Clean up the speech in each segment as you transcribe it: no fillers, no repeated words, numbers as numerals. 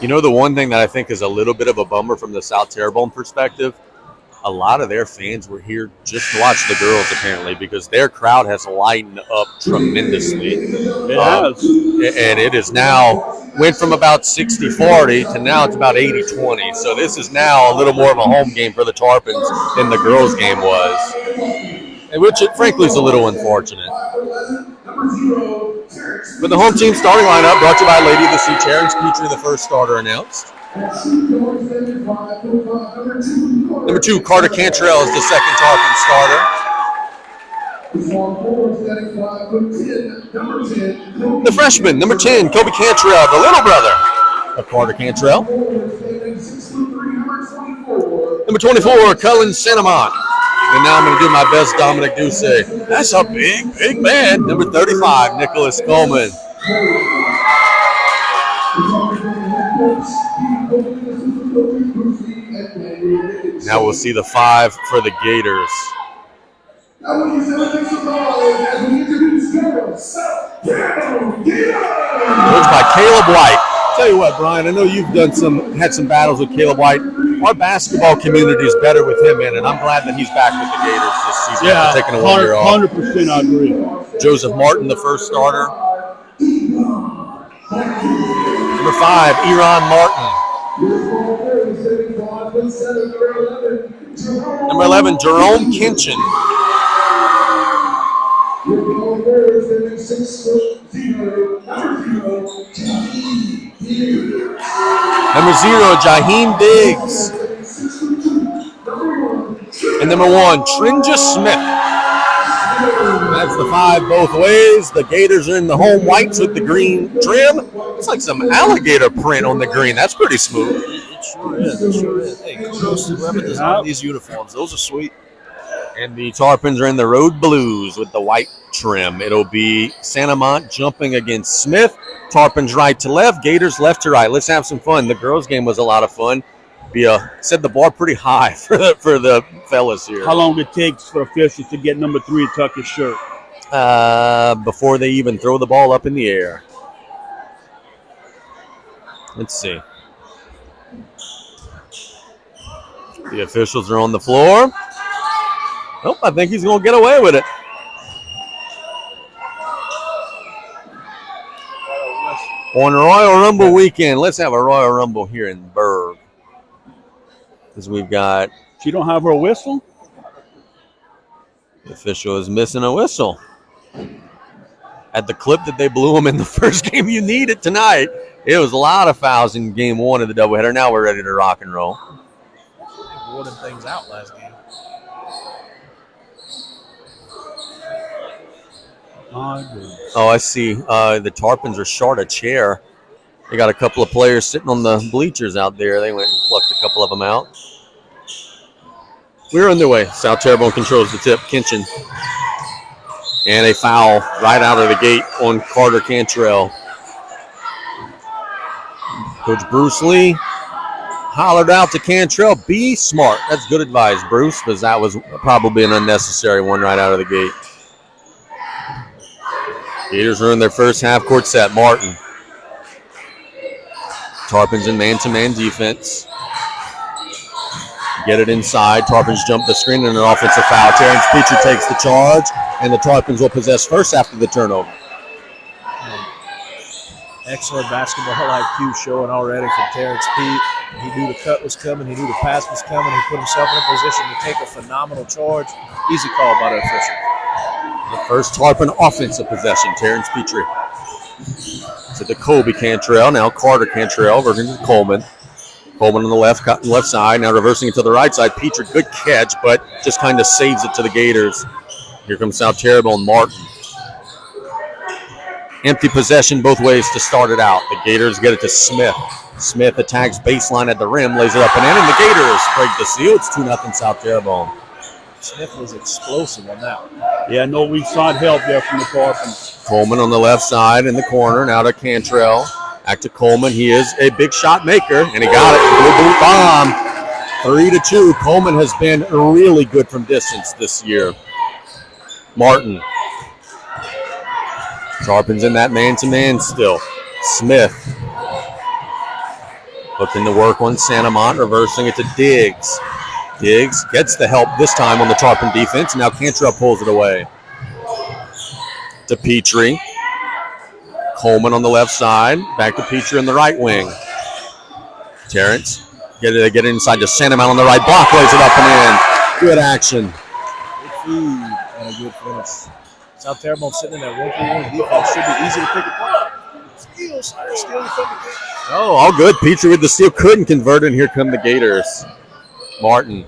You know, the one thing that I think is a little bit of a bummer from the South Terrebonne perspective, a lot of their fans were here just to watch the girls, apparently, because their crowd has lightened up tremendously. It has. And it is now went from about 60-40 to now it's about 80-20. So this is now a little more of a home game for the Tarpons than the girls' game was, and which, frankly, is a little unfortunate. But the home team starting lineup brought to you by Lady of the Sea. Terrence Petrie, the first starter, announced. Number 2, Carter Cantrell is the second Tarpon starter. The freshman, number 10, Kobe Cantrell, the little brother of Carter Cantrell. Number 24, Cullen Santamont. And now I'm going to do my best Dominic Duce. That's a big, big man. Number 35, Nicholas Coleman. Now we'll see the 5 for the Gators. Coached by Caleb White. Tell you what, Brian, I know you've had some battles with Caleb White. Our basketball community is better with him in, and I'm glad that he's back with the Gators this season. Yeah, taking a 1 year off. 100% I agree. Joseph Martin, the first starter. Number 5, Eron Martin. Number 11, Jerome Kinchin. Number 0, Jaheim Diggs. And number 1, Trinja Smith. That's the 5 both ways. The Gators are in the home whites with the green trim. It's like some alligator print on the green. That's pretty smooth. It sure is. It sure is. Hey, kudos to whoever designed these uniforms. Those are sweet. And the Tarpons are in the road blues with the white trim. It'll be Santamont jumping against Smith. Tarpons right to left, Gators left to right. Let's have some fun. The girls' game was a lot of fun. Set the bar pretty high for the fellas here. How long it takes for officials to get number 3 to tuck his shirt? Before they even throw the ball up in the air. Let's see. The officials are on the floor. Nope, I think he's going to get away with it. On Royal Rumble weekend, let's have a Royal Rumble here in Berg. Because we've got... She don't have her whistle? The official is missing a whistle. At the clip that they blew him in the first game, you need it tonight. It was a lot of fouls in game 1 of the doubleheader. Now we're ready to rock and roll. They wore them things out last game. Oh, I see. The Tarpons are short a chair. They got a couple of players sitting on the bleachers out there. They went and plucked a couple of them out. We're underway. South Terrebonne controls the tip. Kinchin. And a foul right out of the gate on Carter Cantrell. Coach Bruce Lee hollered out to Cantrell, be smart. That's good advice, Bruce, because that was probably an unnecessary one right out of the gate. Gators are in their first half-court set. Martin. Tarpons in man-to-man defense. Get it inside. Tarpons jump the screen and an offensive foul. Terrence Petrie takes the charge, and the Tarpons will possess first after the turnover. Excellent basketball IQ showing already from Terrence Pete. He knew the cut was coming. He knew the pass was coming. He put himself in a position to take a phenomenal charge. Easy call by the official. The first Tarpon offensive possession, Terrence Petrie. To the Kobe Cantrell, now Carter Cantrell versus Coleman. Coleman on the left side, now reversing it to the right side. Petrie, good catch, but just kind of saves it to the Gators. Here comes South Terrebonne, Martin. Empty possession both ways to start it out. The Gators get it to Smith. Smith attacks baseline at the rim, lays it up and in, and the Gators break the seal. It's 2-0 South Terrebonne. Smith was explosive on that one. Yeah, no weak side help there from the Tarpons. Coleman on the left side in the corner. Now to Cantrell. Back to Coleman. He is a big shot maker, and he got it. Blue boot bomb. 3-2. Coleman has been really good from distance this year. Martin. Tarpons in that man-to-man still. Smith. Looking to work on Santamont, reversing it to Diggs. Diggs gets the help this time on the Tarpon defense. Now Cantrell pulls it away. To Petrie. Coleman on the left side. Back to Petrie in the right wing. Terrence. Get it inside to Santamont on the right block. Lays it up and in. Good action. Good food and a good finish. South Terrebonne sitting in that 1-3-1 defense. Should be easy to pick it up. Steal from the Gators. Oh, all good. Petrie with the steal. Couldn't convert it, and here come the Gators. Martin.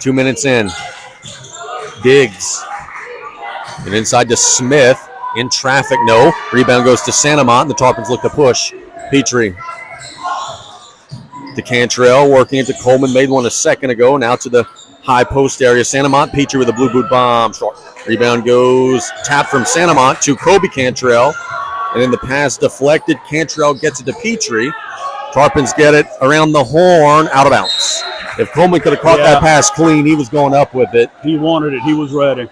2 minutes in. Diggs. And inside to Smith. In traffic, no. Rebound goes to Santamont, and the Tarpons look to push. Petrie. To Cantrell, working into Coleman. Made one a second ago. Now to the high post area. Santamont. Petrie with a blue boot bomb. Short. Rebound goes tapped from Santamont to Kobe Cantrell. And then the pass deflected. Cantrell gets it to Petrie. Tarpons get it around the horn, out of bounds. If Coleman could have caught that pass clean, he was going up with it. He wanted it. He was ready.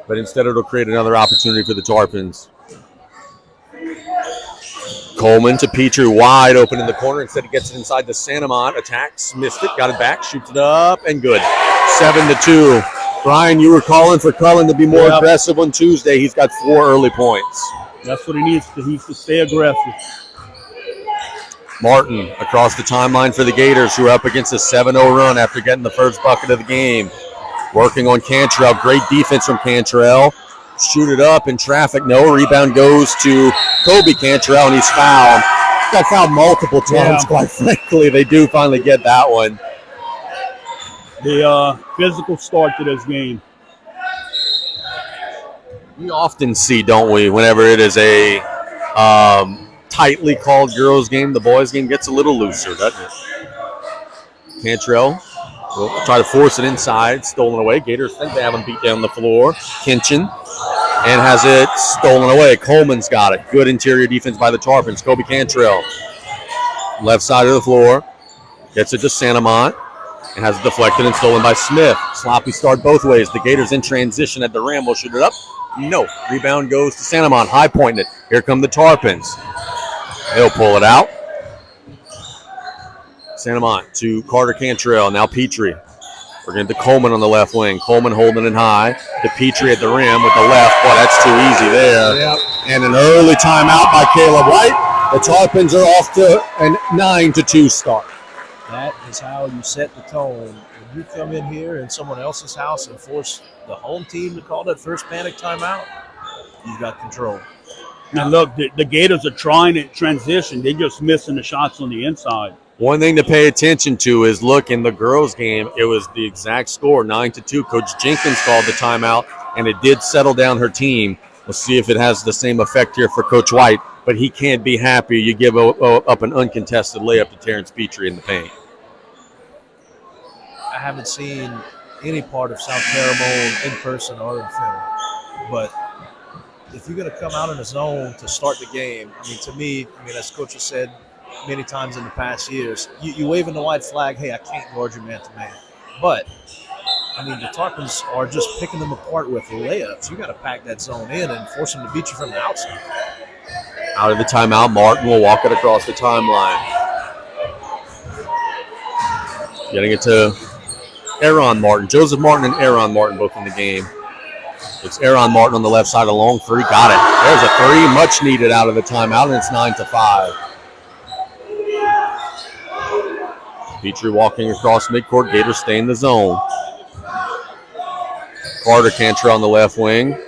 But instead it'll create another opportunity for the Tarpons. Coleman to Petrie, wide open in the corner. Instead he gets it inside the Santamont. Attacks, missed it, got it back, shoots it up, and good. 7-2. Brian, you were calling for Cullen to be more aggressive on Tuesday. He's got 4 early points. That's what he needs to. He needs to stay aggressive. Martin across the timeline for the Gators, who are up against a 7-0 run after getting the first bucket of the game. Working on Cantrell. Great defense from Cantrell. Shoot it up in traffic. No. Rebound goes to Kobe Cantrell, and he's fouled. Got fouled multiple times, quite frankly. They do finally get that one. The physical start to this game. We often see, don't we, whenever it is a tightly called girls' game, the boys' game gets a little looser, doesn't it? Cantrell will try to force it inside, stolen away. Gators think they have him beat down the floor. Kinchin, and has it stolen away. Coleman's got it. Good interior defense by the Tarpons. Kobe Cantrell, left side of the floor, gets it to Santamont, and has it deflected and stolen by Smith. Sloppy start both ways. The Gators in transition at the rim. Will shoot it up. No. Rebound goes to Santamont. High pointing it. Here come the Tarpons. They'll pull it out. Santamont to Carter Cantrell. Now Petrie. We're getting to Coleman on the left wing. Coleman holding it high. To Petrie at the rim with the left. Boy, that's too easy there. Yep. And an early timeout by Caleb White. The Tarpons are off to a 9-2 start. That is how you set the tone. When you come in here in someone else's house and force the home team to call that first panic timeout, you've got control. Now look, the Gators are trying to transition. They're just missing the shots on the inside. One thing to pay attention to is, look, in the girls' game, it was the exact score, 9-2. Coach Jenkins called the timeout, and it did settle down her team. We'll see if it has the same effect here for Coach White, but he can't be happy. You give up an uncontested layup to Terrence Petrie in the paint. I haven't seen any part of South Terrebonne in person or in film, but if you're going to come out in a zone to start the game, to me, as Coach has said many times in the past years, you waving the white flag, hey, I can't guard you man-to-man. But, the Tarpons are just picking them apart with layups. You got to pack that zone in and force them to beat you from the outside. Out of the timeout, Martin will walk it across the timeline. Getting it to Aaron Martin. Joseph Martin and Aaron Martin both in the game. It's Aaron Martin on the left side, a long three. Got it. There's a three, much needed out of the timeout, and it's 9-5. Petrie walking across midcourt. Gators stay in the zone. Carter Cantrell on the left wing.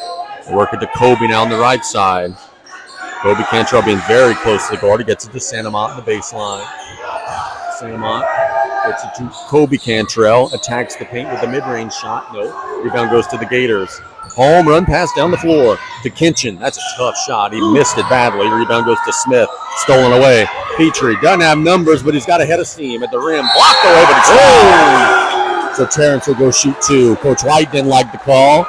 Working to Kobe now on the right side. Kobe Cantrell being very close to the guard. He gets it to Santamont on the baseline. Santamont gets it to Kobe Cantrell. Attacks the paint with the mid-range shot. No. Rebound goes to the Gators. Home run pass down the floor to Kinchin. That's a tough shot. He missed it badly. Rebound goes to Smith. Stolen away. Petrie doesn't have numbers, but he's got a head of steam at the rim. Blocked away, but it's fouled. So Terrence will go shoot 2. Coach White didn't like the call.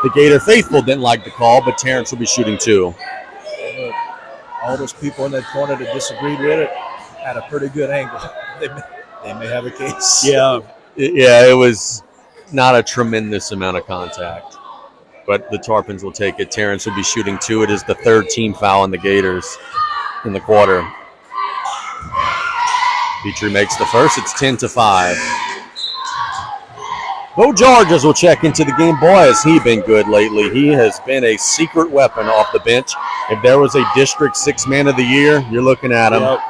The Gator faithful didn't like the call, but Terrence will be shooting 2. Look, all those people in that corner that disagreed with it had a pretty good angle. They may have a case. Yeah, it was not a tremendous amount of contact, but the Tarpons will take it. Terrence will be shooting 2. It is the third team foul on the Gators. in the quarter. Petrie makes the first. It's 10-5. Bo Georges will check into the game. Boy, has he been good lately. He has been a secret weapon off the bench. If there was a District 6 Man of the Year, you're looking at him. Yep.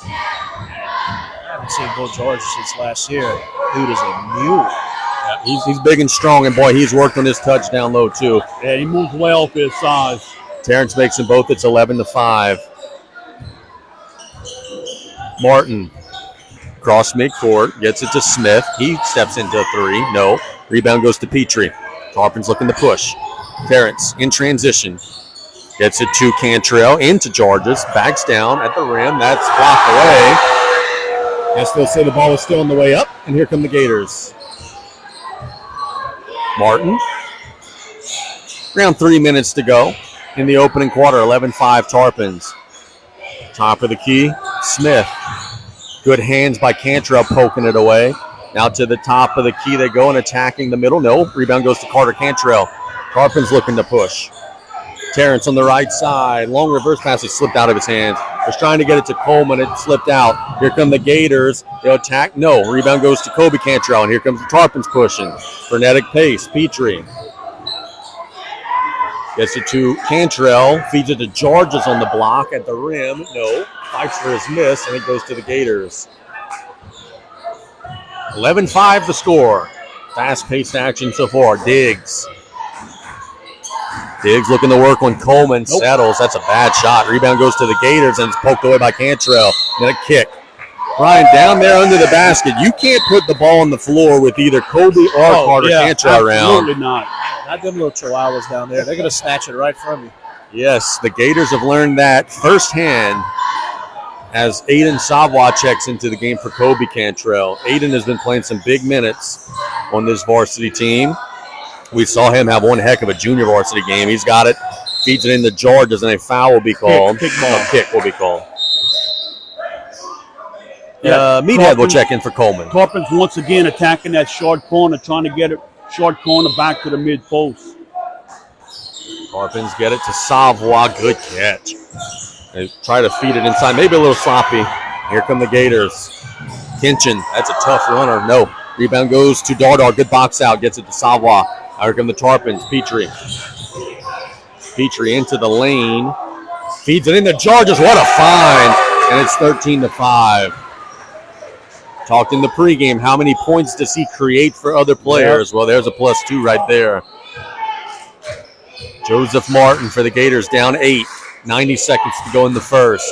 I haven't seen Bo Georges since last year. Dude is a mule. Yeah, he's big and strong, and boy, he's worked on his touchdown low too. Yeah, he moves well for his size. Terrence makes them both. It's 11-5. Martin. Cross midcourt, gets it to Smith. He steps into a three. No. Rebound goes to Petrie. Tarpons looking to push. Terrence in transition. Gets it to Cantrell, into Georges. Backs down at the rim. That's blocked away. As they'll say the ball is still on the way up. And here come the Gators. Martin. Around 3 minutes to go in the opening quarter. 11-5 Tarpons. Top of the key, Smith. Good hands by Cantrell poking it away. Now to the top of the key they go and attacking the middle. No, rebound goes to Carter Cantrell. Tarpons looking to push. Terrence on the right side. Long reverse pass. It slipped out of his hands. Was trying to get it to Coleman. It slipped out. Here come the Gators. They'll attack. No, rebound goes to Kobe Cantrell. And here comes the Tarpons pushing. Frenetic pace. Petrie. Gets it to Cantrell. Feeds it to Georges on the block at the rim. No. Fights for his miss, and it goes to the Gators. 11-5 the score. Fast-paced action so far. Diggs looking to work on Coleman. Nope. Settles. That's a bad shot. Rebound goes to the Gators, and it's poked away by Cantrell. Then a kick. Brian, down there under the basket. You can't put the ball on the floor with either Kobe or Carter Cantrell around. Absolutely not. Not them little chihuahuas down there. They're going to snatch it right from you. Yes, the Gators have learned that firsthand as Aiden Savoy checks into the game for Kobe Cantrell. Aiden has been playing some big minutes on this varsity team. We saw him have one heck of a junior varsity game. He's got it, feeds it into Georges, and a foul will be called. Kick will be called. Meathead will check in for Coleman. Tarpons once again attacking that short corner, trying to get it short corner back to the mid post. Tarpons get it to Savoy. Good catch. They try to feed it inside, maybe a little sloppy. Here come the Gators. Kinchin, that's a tough runner. No. Rebound goes to Dardar. Good box out. Gets it to Savoy. Here come the Tarpons. Petrie into the lane. Feeds it into Georges. What a find. And it's 13-5. Talked in the pregame. How many points does he create for other players? Well, there's a +2 right there. Joseph Martin for the Gators down 8. 90 seconds to go in the first.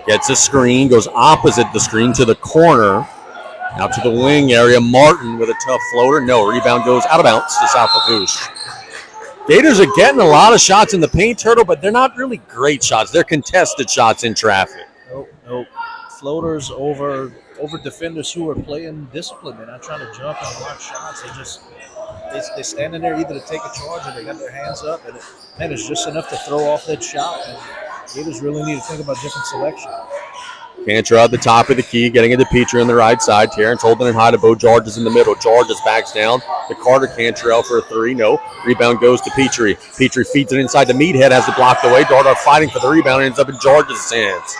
Gets a screen, goes opposite the screen to the corner. Now to the wing area. Martin with a tough floater. No, rebound goes out of bounds to South Lafourche. Gators are getting a lot of shots in the paint, Turtle, but they're not really great shots. They're contested shots in traffic. Nope. Floaters over defenders who are playing discipline. They're not trying to jump and block shots. They stand in there either to take a charge or they got their hands up, and it's just enough to throw off that shot. And Gators really need to think about different selection. Cantrell at the top of the key, getting into Petrie on the right side. Terrence holding it high to Bo Georges in the middle. Georges backs down to Carter Cantrell for a three. No. Rebound goes to Petrie. Petrie feeds it inside to Meathead, has it blocked away. Dardar fighting for the rebound, ends up in Georges' hands.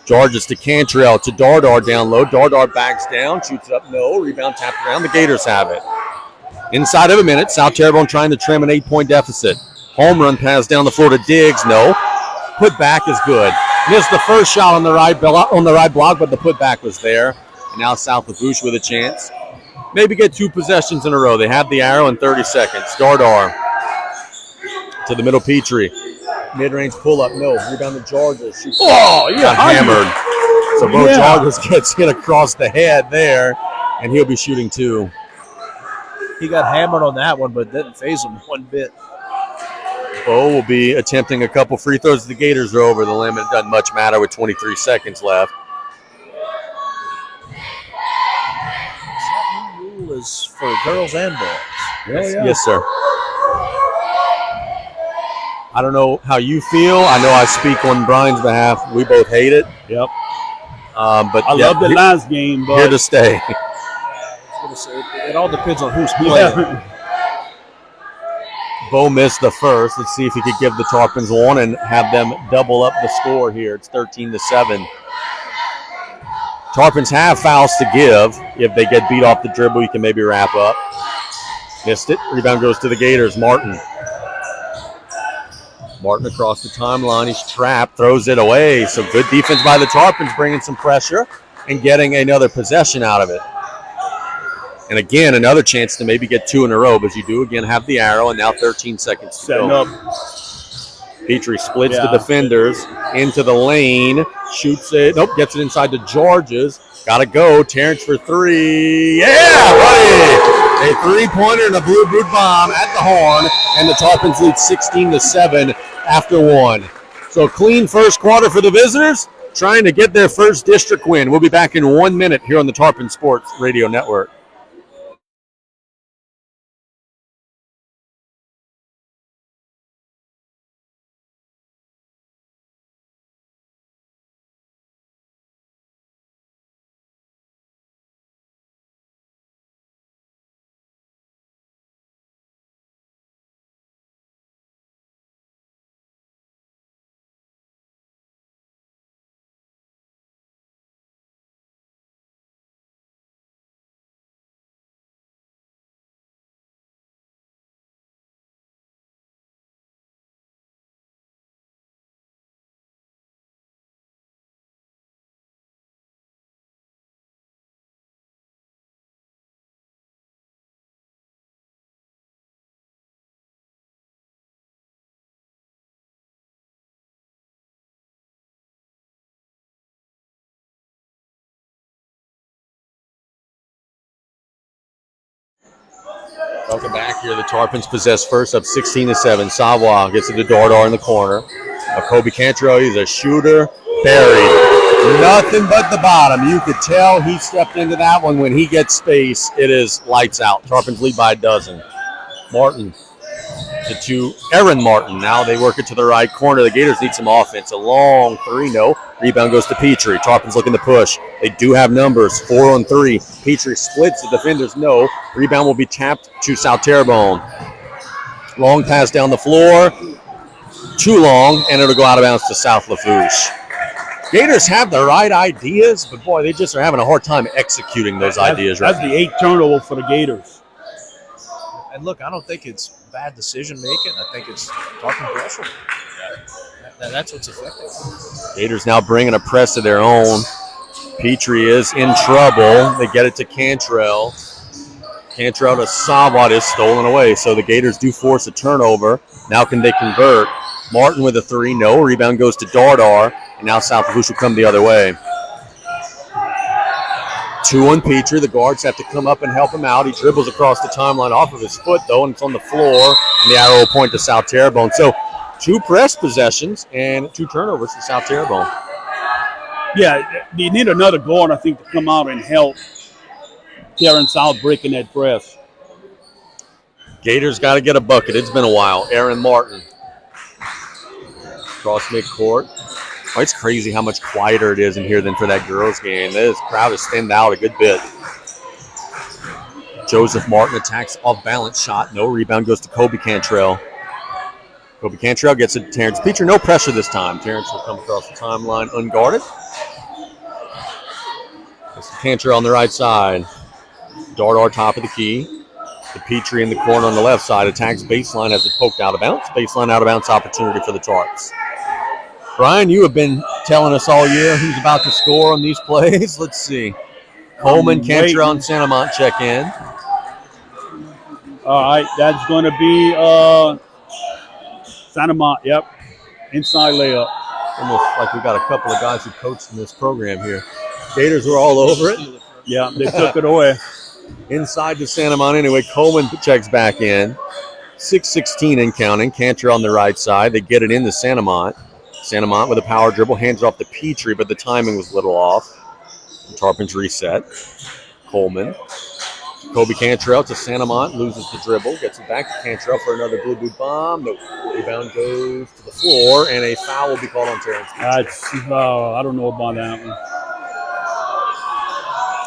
Georges to Cantrell to Dardar down low. Dardar backs down, shoots it up. No. Rebound tapped around. The Gators have it. Inside of a minute, South Terrebonne trying to trim an 8-point deficit. Home run pass down the floor to Diggs. No. Put back is good. Missed the first shot on the right block, but the putback was there. And now South Lafourche with a chance. Maybe get 2 possessions in a row. They have the arrow in 30 seconds. Dardar to the middle, Petrie. Mid-range pull-up, no. Rebound to Georges. Shoots hammered. So Bo Georges gets hit across the head there, and he'll be shooting 2. He got hammered on that one, but didn't phase him one bit. Bo will be attempting a couple free throws. The Gators are over the limit. It doesn't much matter with 23 seconds left. That new rule is for girls and boys. Yes, sir. I don't know how you feel. I know I speak on Brian's behalf. We both hate it. Yep. But I love the last game, but here to stay. It all depends on who's playing. Bo missed the first. Let's see if he could give the Tarpons one and have them double up the score here. It's 13-7. Tarpons have fouls to give. If they get beat off the dribble, you can maybe wrap up. Missed it. Rebound goes to the Gators. Martin across the timeline. He's trapped. Throws it away. So good defense by the Tarpons, bringing some pressure and getting another possession out of it. And again, another chance to maybe get 2 in a row, but you do again have the arrow, and now 13 seconds to go. Petrie splits the defenders into the lane, shoots it. Nope, gets it inside to Georges. Got to go. Terrence for 3. Yeah, buddy! A 3-pointer and a blue boot bomb at the horn, and the Tarpons lead 16-7 after 1. So a clean first quarter for the visitors, trying to get their first district win. We'll be back in 1 minute here on the Tarpon Sports Radio Network. Welcome back here. The Tarpons possess first, up 16-7. Savoie gets it to Dardar in the corner. Kobe Cantrell, he's a shooter. Buried. Nothing but the bottom. You could tell he stepped into that one. When he gets space, it is lights out. Tarpons lead by a dozen. Martin to Aaron Martin. Now they work it to the right corner. The Gators need some offense. A long 3, no. Rebound goes to Petrie. Tarpons looking to push. They do have numbers, 4 on 3. Petrie splits the defenders, no. Rebound will be tapped to South Terrebonne. Long pass down the floor. Too long, and it'll go out of bounds to South Lafourche. Gators have the right ideas, but boy, they just are having a hard time executing those ideas. That's the 8th turnover for the Gators. And look, I don't think it's bad decision making. I think it's talking pressure. That's what's effective. Gators now bringing a press of their own. Petrie is in trouble. They get it to Cantrell. Cantrell to Savoie is stolen away. So the Gators do force a turnover. Now can they convert? Martin with a 3, no. Rebound goes to Dardar. And now South Lafourche will come the other way. 2 on Petrie. The guards have to come up and help him out. He dribbles across the timeline off of his foot, though, and it's on the floor. And the arrow will point to South Terrebonne. So 2 press possessions and 2 turnovers to South Terrebonne. Yeah, they need another guard, I think, to come out and help Terrence out breaking that press. Gators got to get a bucket. It's been a while. Aaron Martin. Cross midcourt. Oh, it's crazy how much quieter it is in here than for that girls' game. This crowd has thinned out a good bit. Joseph Martin attacks off balance shot. No rebound goes to Kobe Cantrell. Kobe Cantrell gets it to Terrence Petrie. No pressure this time. Terrence will come across the timeline unguarded. It's Cantrell on the right side. Dardar top of the key. The Petrie in the corner on the left side. Attacks baseline as it poked out of bounds. Baseline out of bounds opportunity for the Tarps. Brian, you have been telling us all year who's about to score on these plays. Let's see. Coleman, Cantrell, and Santamont check in. All right, that's going to be Santamont, yep. Inside layup. Almost like we got a couple of guys who coached in this program here. Gators were all over it. Yeah, they took it away. Inside to Santamont anyway. Coleman checks back in. 6:16 and counting. Cantrell on the right side. They get it into Santamont. Santamont with a power dribble, hands it off to Petrie, but the timing was a little off. Tarpons reset. Coleman. Kobe Cantrell to Santamont, loses the dribble, gets it back to Cantrell for another blue boot bomb. No, rebound goes to the floor, and a foul will be called on Terrence. I don't know about that one.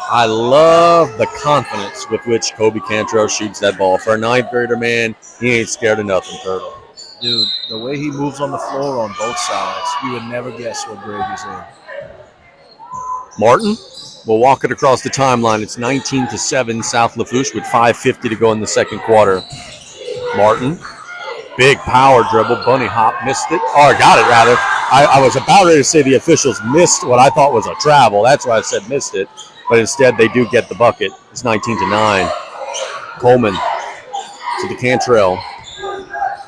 I love the confidence with which Kobe Cantrell shoots that ball. For a ninth grader, man, he ain't scared of nothing, Turtle. Dude, the way he moves on the floor on both sides, you would never guess what grade he's in. Martin will walk it across the timeline. It's 19-7 South Lafourche with 5:50 to go in the second quarter. Martin, big power dribble, bunny hop, missed it. Or got it, rather. I was about ready to say the officials missed what I thought was a travel. That's why I said missed it. But instead, they do get the bucket. It's 19-9. Coleman to the Cantrell.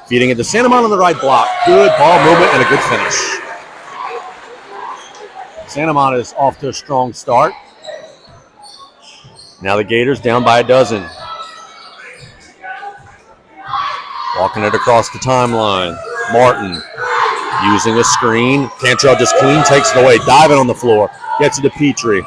Feeding it to Santa Monica on the right block. Good ball movement and a good finish. Santa Monica is off to a strong start. Now the Gators down by a dozen. Walking it across the timeline. Martin using a screen. Cantrell just clean, takes it away. Diving on the floor. Gets it to Petrie.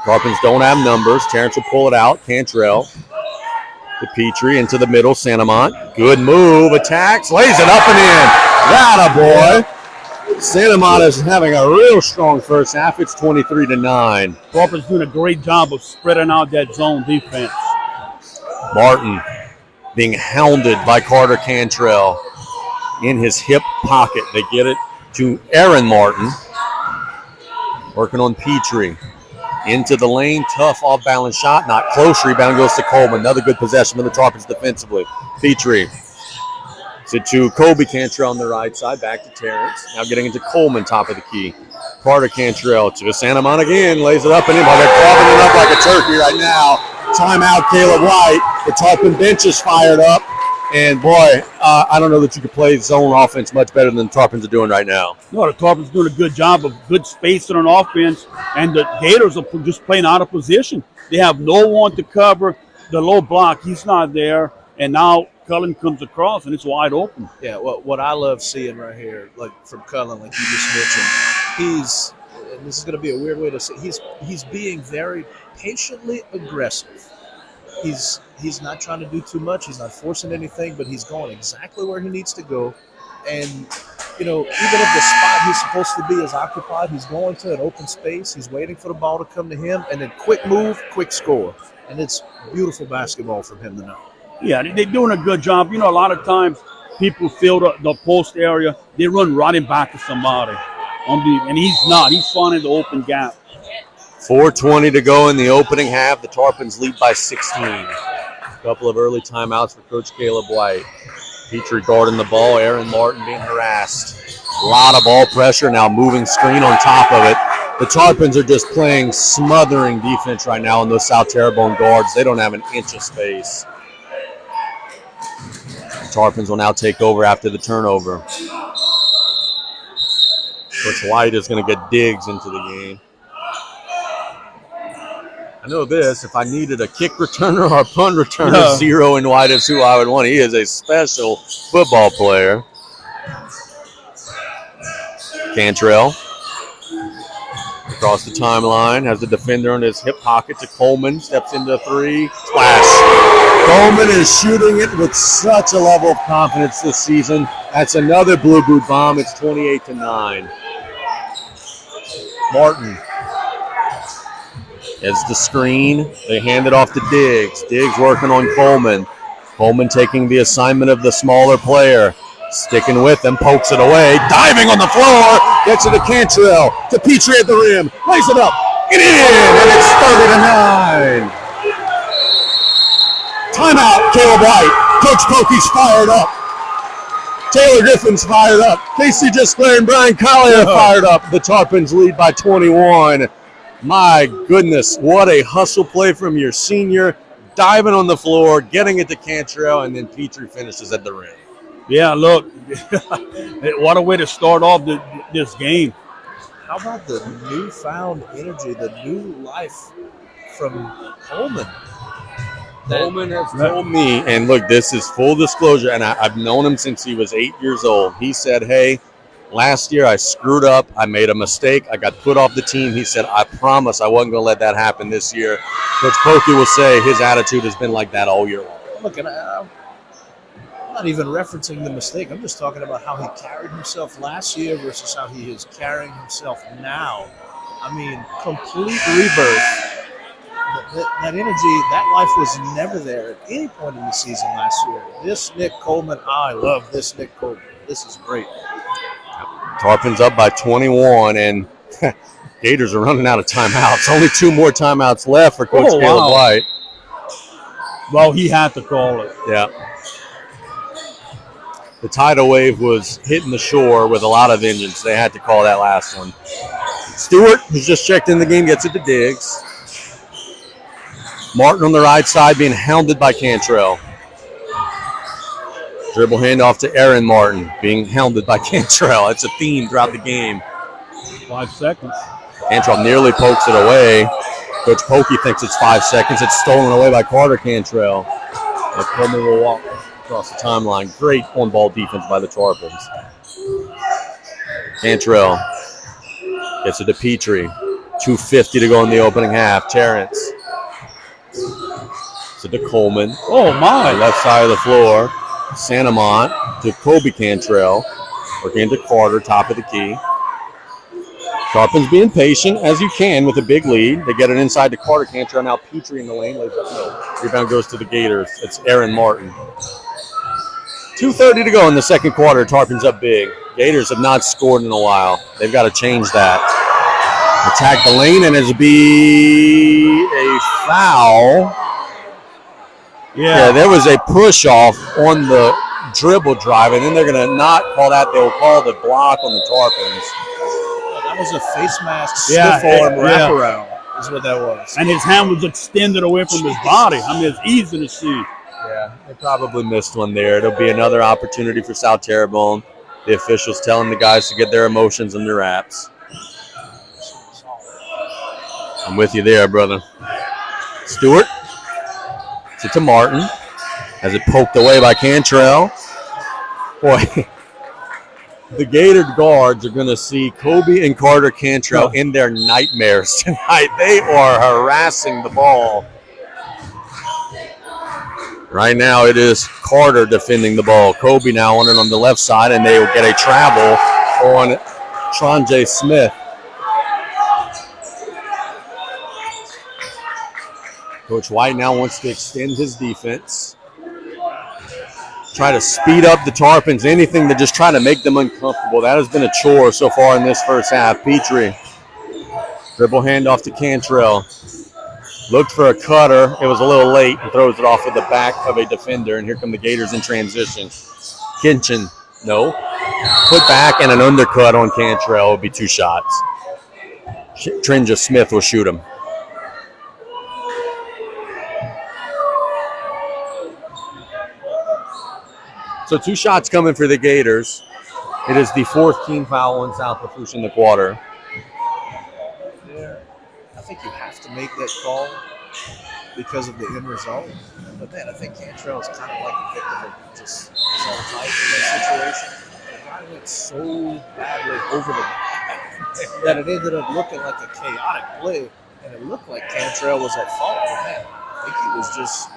Tarpons don't have numbers. Terrence will pull it out. Cantrell to Petrie into the middle. Santamont. Good move. Attacks. Lays it up and in. That a boy. Santamont is having a real strong first half. It's 23-9. Tarpons doing a great job of spreading out that zone defense. Martin being hounded by Carter Cantrell in his hip pocket. They get it to Aaron Martin. Working on Petrie. Into the lane, tough off-balance shot, not close. Rebound goes to Coleman. Another good possession for the Tarpons defensively. Petrie. To Kobe Cantrell on the right side, back to Terrence. Now getting into Coleman, top of the key. Carter Cantrell to Santa Monica again, lays it up and in. They're carving it up like a turkey right now. Timeout, Caleb White. The Tarpon bench is fired up. And, boy, I don't know that you could play zone offense much better than the Tarpons are doing right now. No, the Tarpons doing a good job of good spacing on offense, and the Gators are just playing out of position. They have no one to cover the low block. He's not there, and now Cullen comes across, and it's wide open. Yeah, well, what I love seeing right here, like from Cullen, like you just mentioned, and this is going to be a weird way to say, he's being very patiently aggressive. He's not trying to do too much. He's not forcing anything, but he's going exactly where he needs to go. And, you know, even if the spot he's supposed to be is occupied, he's going to an open space. He's waiting for the ball to come to him, and then quick move, quick score. And it's beautiful basketball from him tonight. Yeah, they're doing a good job. You know, a lot of times people fill the post area. They run running back to somebody. And he's not. He's finding the open gap. 4:20 to go in the opening half. The Tarpons lead by 16. A couple of early timeouts for Coach Caleb White. Petrie guarding the ball. Aaron Martin being harassed. A lot of ball pressure. Now moving screen on top of it. The Tarpons are just playing smothering defense right now on those South Terrebonne guards. They don't have an inch of space. The Tarpons will now take over after the turnover. Coach White is going to get Diggs into the game. I know this, if I needed a kick returner or a punt returner, Zero and White is who I would want. He is a special football player. Cantrell across the timeline, has the defender in his hip pocket to Coleman, steps into three, splash. Coleman is shooting it with such a level of confidence this season. That's another blue boot bomb. It's 28-9. Martin. As the screen, they hand it off to Diggs. Diggs working on Coleman. Coleman taking the assignment of the smaller player. Sticking with him, pokes it away. Diving on the floor. Gets it to Cantrell. To Petrie at the rim. Lays it up. Get in. And it's 30-9. Timeout, Caleb White. Coach Pokey's fired up. Taylor Griffin's fired up. Casey Gisclair and Brian Collier fired up. The Tarpons lead by 21. My goodness, what a hustle play from your senior. Diving on the floor, getting it to Cantrell, and then Petrie finishes at the rim. Yeah, look, what a way to start off this game. How about the newfound energy, the new life from Coleman? Coleman has told me, and look, this is full disclosure, and I've known him since he was 8 years old. He said, hey, last year I screwed up. I made a mistake. I got put off the team. He said, I promise I wasn't going to let that happen this year. Coach Pokey will say his attitude has been like that all year long. Look, and I'm not even referencing the mistake. I'm just talking about how he carried himself last year versus how he is carrying himself now. I mean, complete rebirth. that energy, that life was never there at any point in the season last year. This Nick Coleman, I love this Nick Coleman. This is great. Tarpons up by 21, and Gators are running out of timeouts. Only 2 more timeouts left for Coach Caleb White. Well, he had to call it. Yeah. The tidal wave was hitting the shore with a lot of vengeance. They had to call that last one. Stewart, who's just checked in the game, gets it to Diggs. Martin on the right side being hounded by Cantrell. Dribble handoff to Aaron Martin, being hounded by Cantrell. It's a theme throughout the game. 5 seconds. Cantrell nearly pokes it away. Coach Pokey thinks it's 5 seconds. It's stolen away by Carter Cantrell. And Coleman will walk across the timeline. Great on-ball defense by the Tarpons. Cantrell gets it to Petrie. 2:50 to go in the opening half. Terrence. So to Coleman. Oh, my. Left side of the floor. Santamont to Kobe Cantrell. Working into Carter, top of the key. Tarpons being patient, as you can, with a big lead. They get it inside to Carter Cantrell. Now Petrie in the lane. Rebound goes to the Gators. It's Aaron Martin. 2:30 to go in the second quarter. Tarpons up big. Gators have not scored in a while. They've got to change that. Attack the lane, and it'll be a foul. Yeah, there was a push-off on the dribble drive, and then they're going to not call that. They'll call the block on the Tarpons. That was a face mask stiff-arm wraparound is what that was. And his hand was extended away from his body. I mean, it's easy to see. Yeah, they probably missed one there. It'll be another opportunity for South Terrebonne. The officials telling the guys to get their emotions in their wraps. I'm with you there, brother. Stewart. To Martin. Has it poked away by Cantrell. Boy, the Gator guards are going to see Kobe and Carter Cantrell in their nightmares tonight. They are harassing the ball. Right now it is Carter defending the ball. Kobe now on it on the left side, and they will get a travel on Tronjay Smith. Coach White now wants to extend his defense. Try to speed up the Tarpons, anything to just try to make them uncomfortable. That has been a chore so far in this first half. Petrie, dribble handoff to Cantrell. Looked for a cutter. It was a little late and throws it off of the back of a defender. And here come the Gators in transition. Kinchin, no. Put back and an undercut on Cantrell would be 2 shots. Trinja Smith will shoot him. So 2 shots coming for the Gators. It is the 4th team foul on South Lafourche in the quarter. I think you have to make that call because of the end result. But man, I think Cantrell is kind of like a victim of just his own life in that situation. The guy went so badly over the back that it ended up looking like a chaotic play, and it looked like Cantrell was at fault. But man, I think he was just.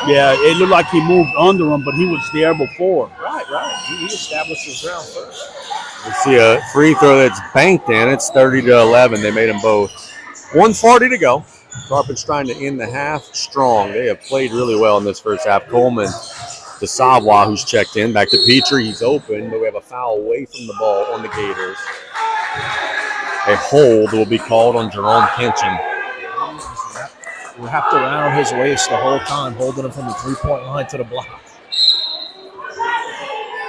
Yeah, it looked like he moved under him, but he was there before. Right. He established his ground first. We see a free throw that's banked in. It's 30-11. They made them both. 1:40 to go. Tarpons trying to end the half strong. They have played really well in this first half. Coleman to Savoie, who's checked in. Back to Petrie. He's open, but we have a foul away from the ball on the Gators. A hold will be called on Jerome Kinchin. Wrapped around his waist the whole time, holding him from the 3-point line to the block.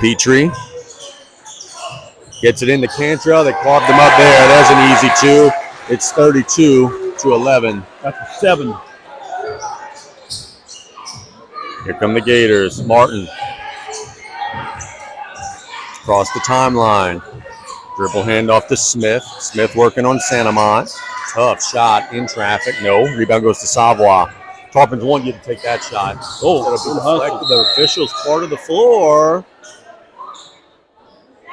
Petrie gets it into Cantrell. They carved him up there. There's an easy 2. It's 32-11. That's a 7. Here come the Gators. Martin across the timeline. Dribble handoff to Smith. Smith working on Santamont. Tough shot in traffic. No. Rebound goes to Savoie. Tarpons want you to take that shot. Oh, it'll be deflected. The officials part of the floor.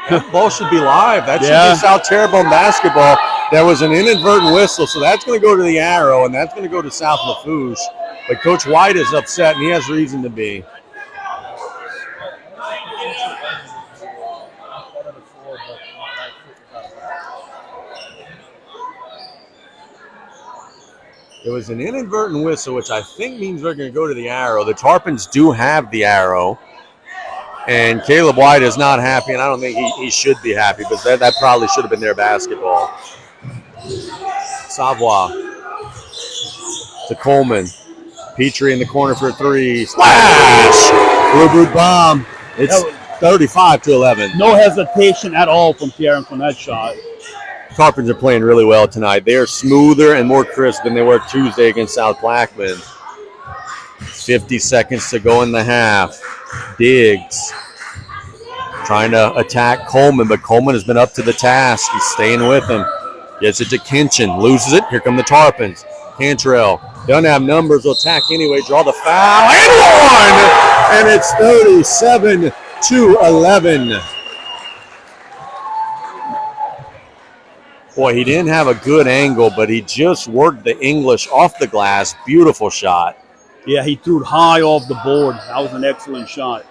That ball should be live. That should be South Terrebonne basketball. There was an inadvertent whistle, so that's going to go to the arrow, and that's going to go to South Lafourche. But Coach White is upset, and he has reason to be. It was an inadvertent whistle, which I think means we're going to go to the arrow. The Tarpons do have the arrow. And Caleb White is not happy, and I don't think he should be happy, but that probably should have been their basketball. Savoie to Coleman. Petrie in the corner for a three. Splash! Blue Boot bomb. It's 35-11. No hesitation at all from Terrence on that shot. Tarpons are playing really well tonight. They are smoother and more crisp than they were Tuesday against South Blackman. 50 seconds to go in the half. Diggs trying to attack Coleman, but Coleman has been up to the task. He's staying with him. Gets it to Kinchin. Loses it. Here come the Tarpons. Cantrell doesn't have numbers. Will attack anyway. Draw the foul. And one! And it's 37-11. Boy, he didn't have a good angle, but he just worked the English off the glass. Beautiful shot. Yeah, he threw it high off the board. That was an excellent shot.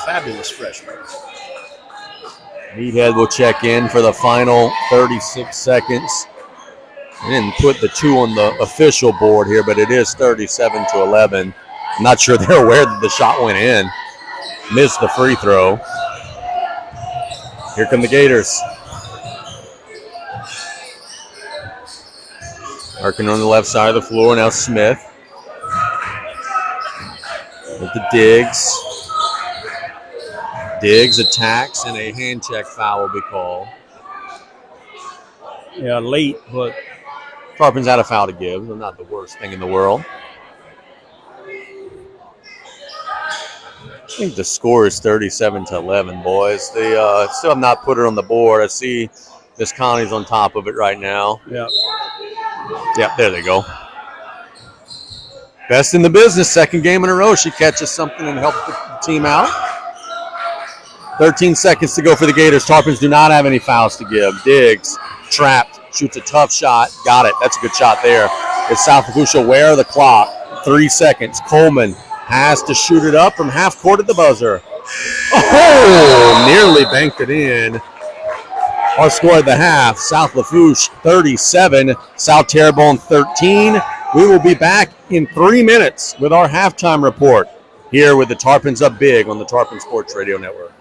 Fabulous freshman. Meathead will check in for the final 36 seconds. They didn't put the 2 on the official board here, but it is 37-11. I'm not sure they're aware that the shot went in. Missed the free throw. Here come the Gators. Working on the left side of the floor. Now Smith. With the Diggs. Diggs attacks, and a hand check foul will be called. Yeah, late, but Tarpons had a foul to give. They're not the worst thing in the world. I think the score is 37-11, boys. They still have not put it on the board. I see Miss Connie's on top of it right now. yeah. Yep, there they go. Best in the business, second game in a row. She catches something and helps the team out. 13 seconds to go for the Gators. Tarpons do not have any fouls to give. Diggs, trapped, shoots a tough shot. Got it. That's a good shot there. It's South Lafourche aware of the clock. 3 seconds. Coleman has to shoot it up from half court at the buzzer. Oh, nearly banked it in. Our score at the half, South Lafourche 37, South Terrebonne 13. We will be back in 3 minutes with our halftime report here with the Tarpons up big on the Tarpon Sports Radio Network.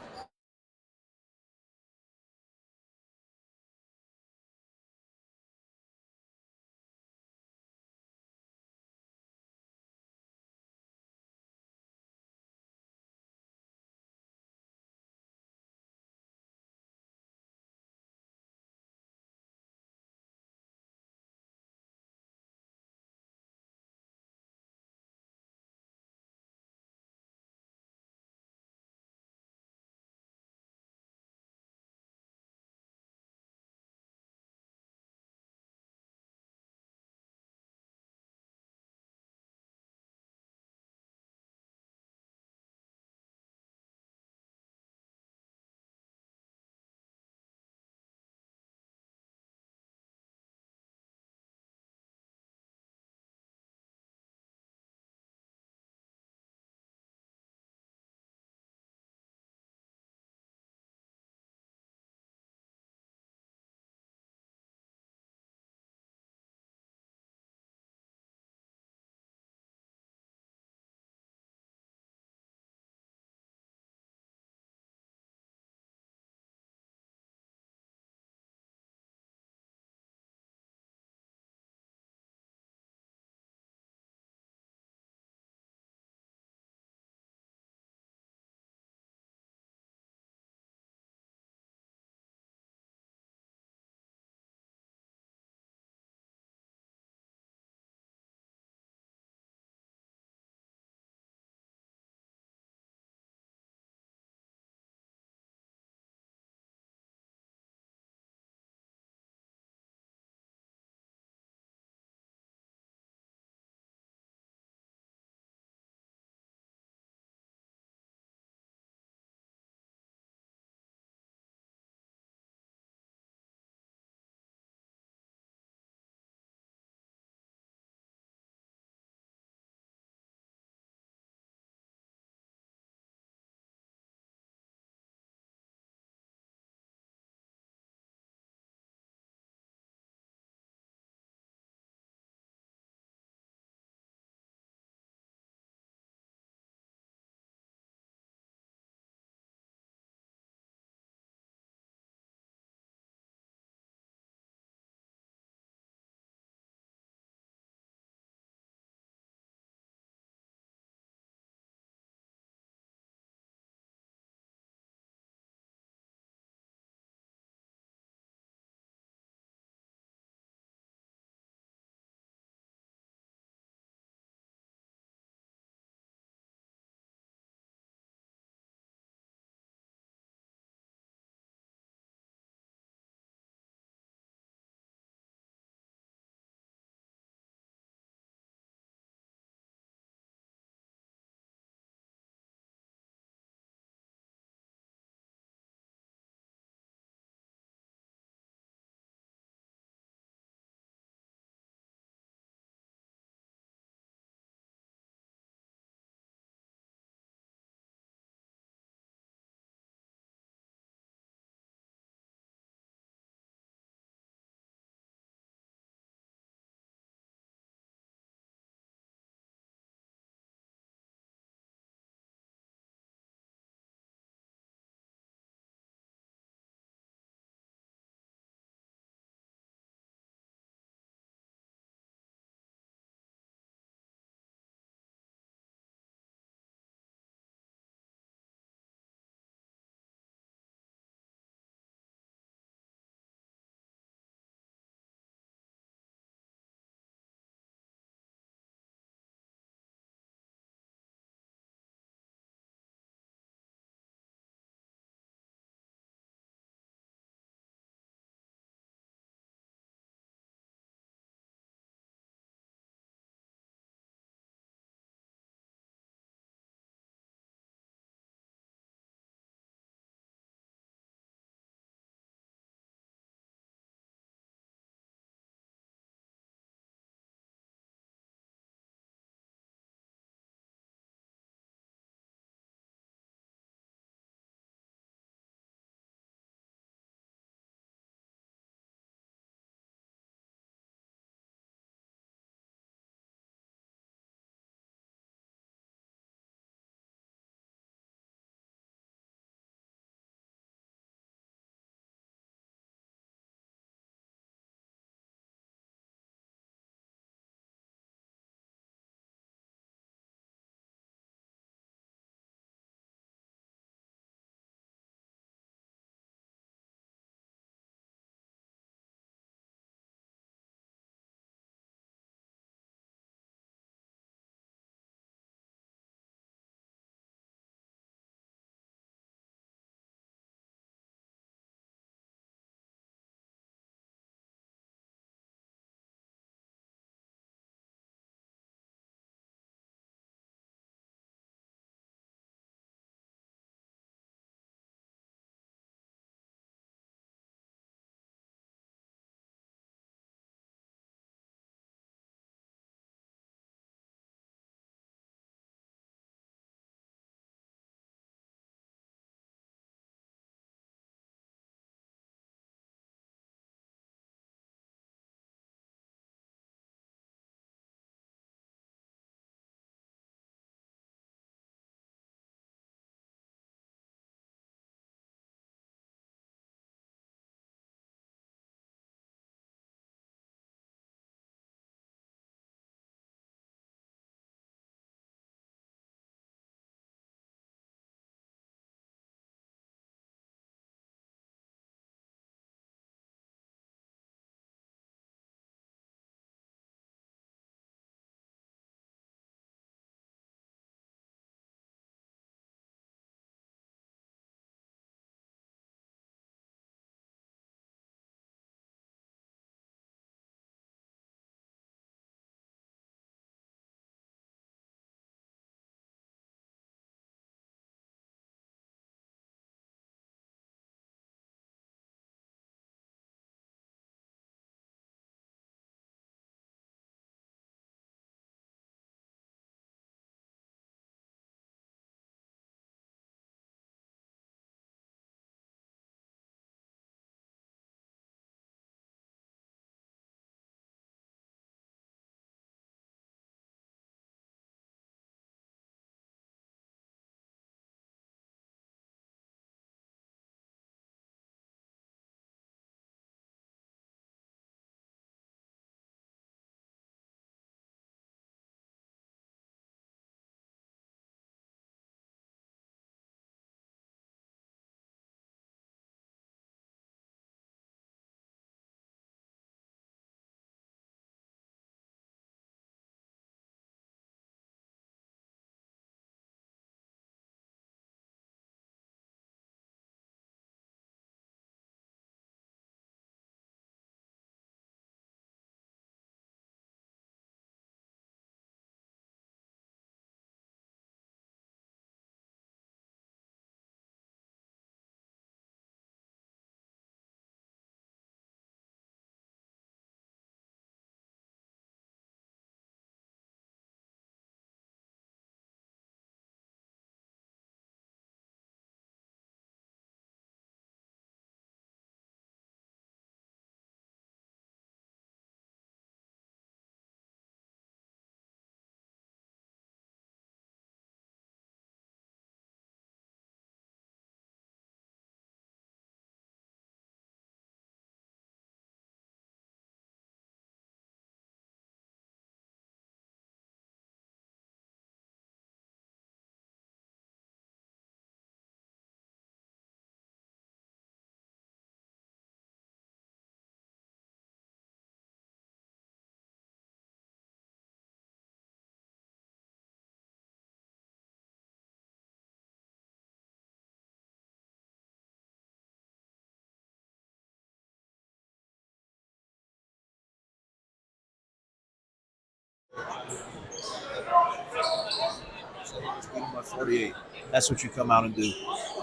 By 48. That's what you come out and do.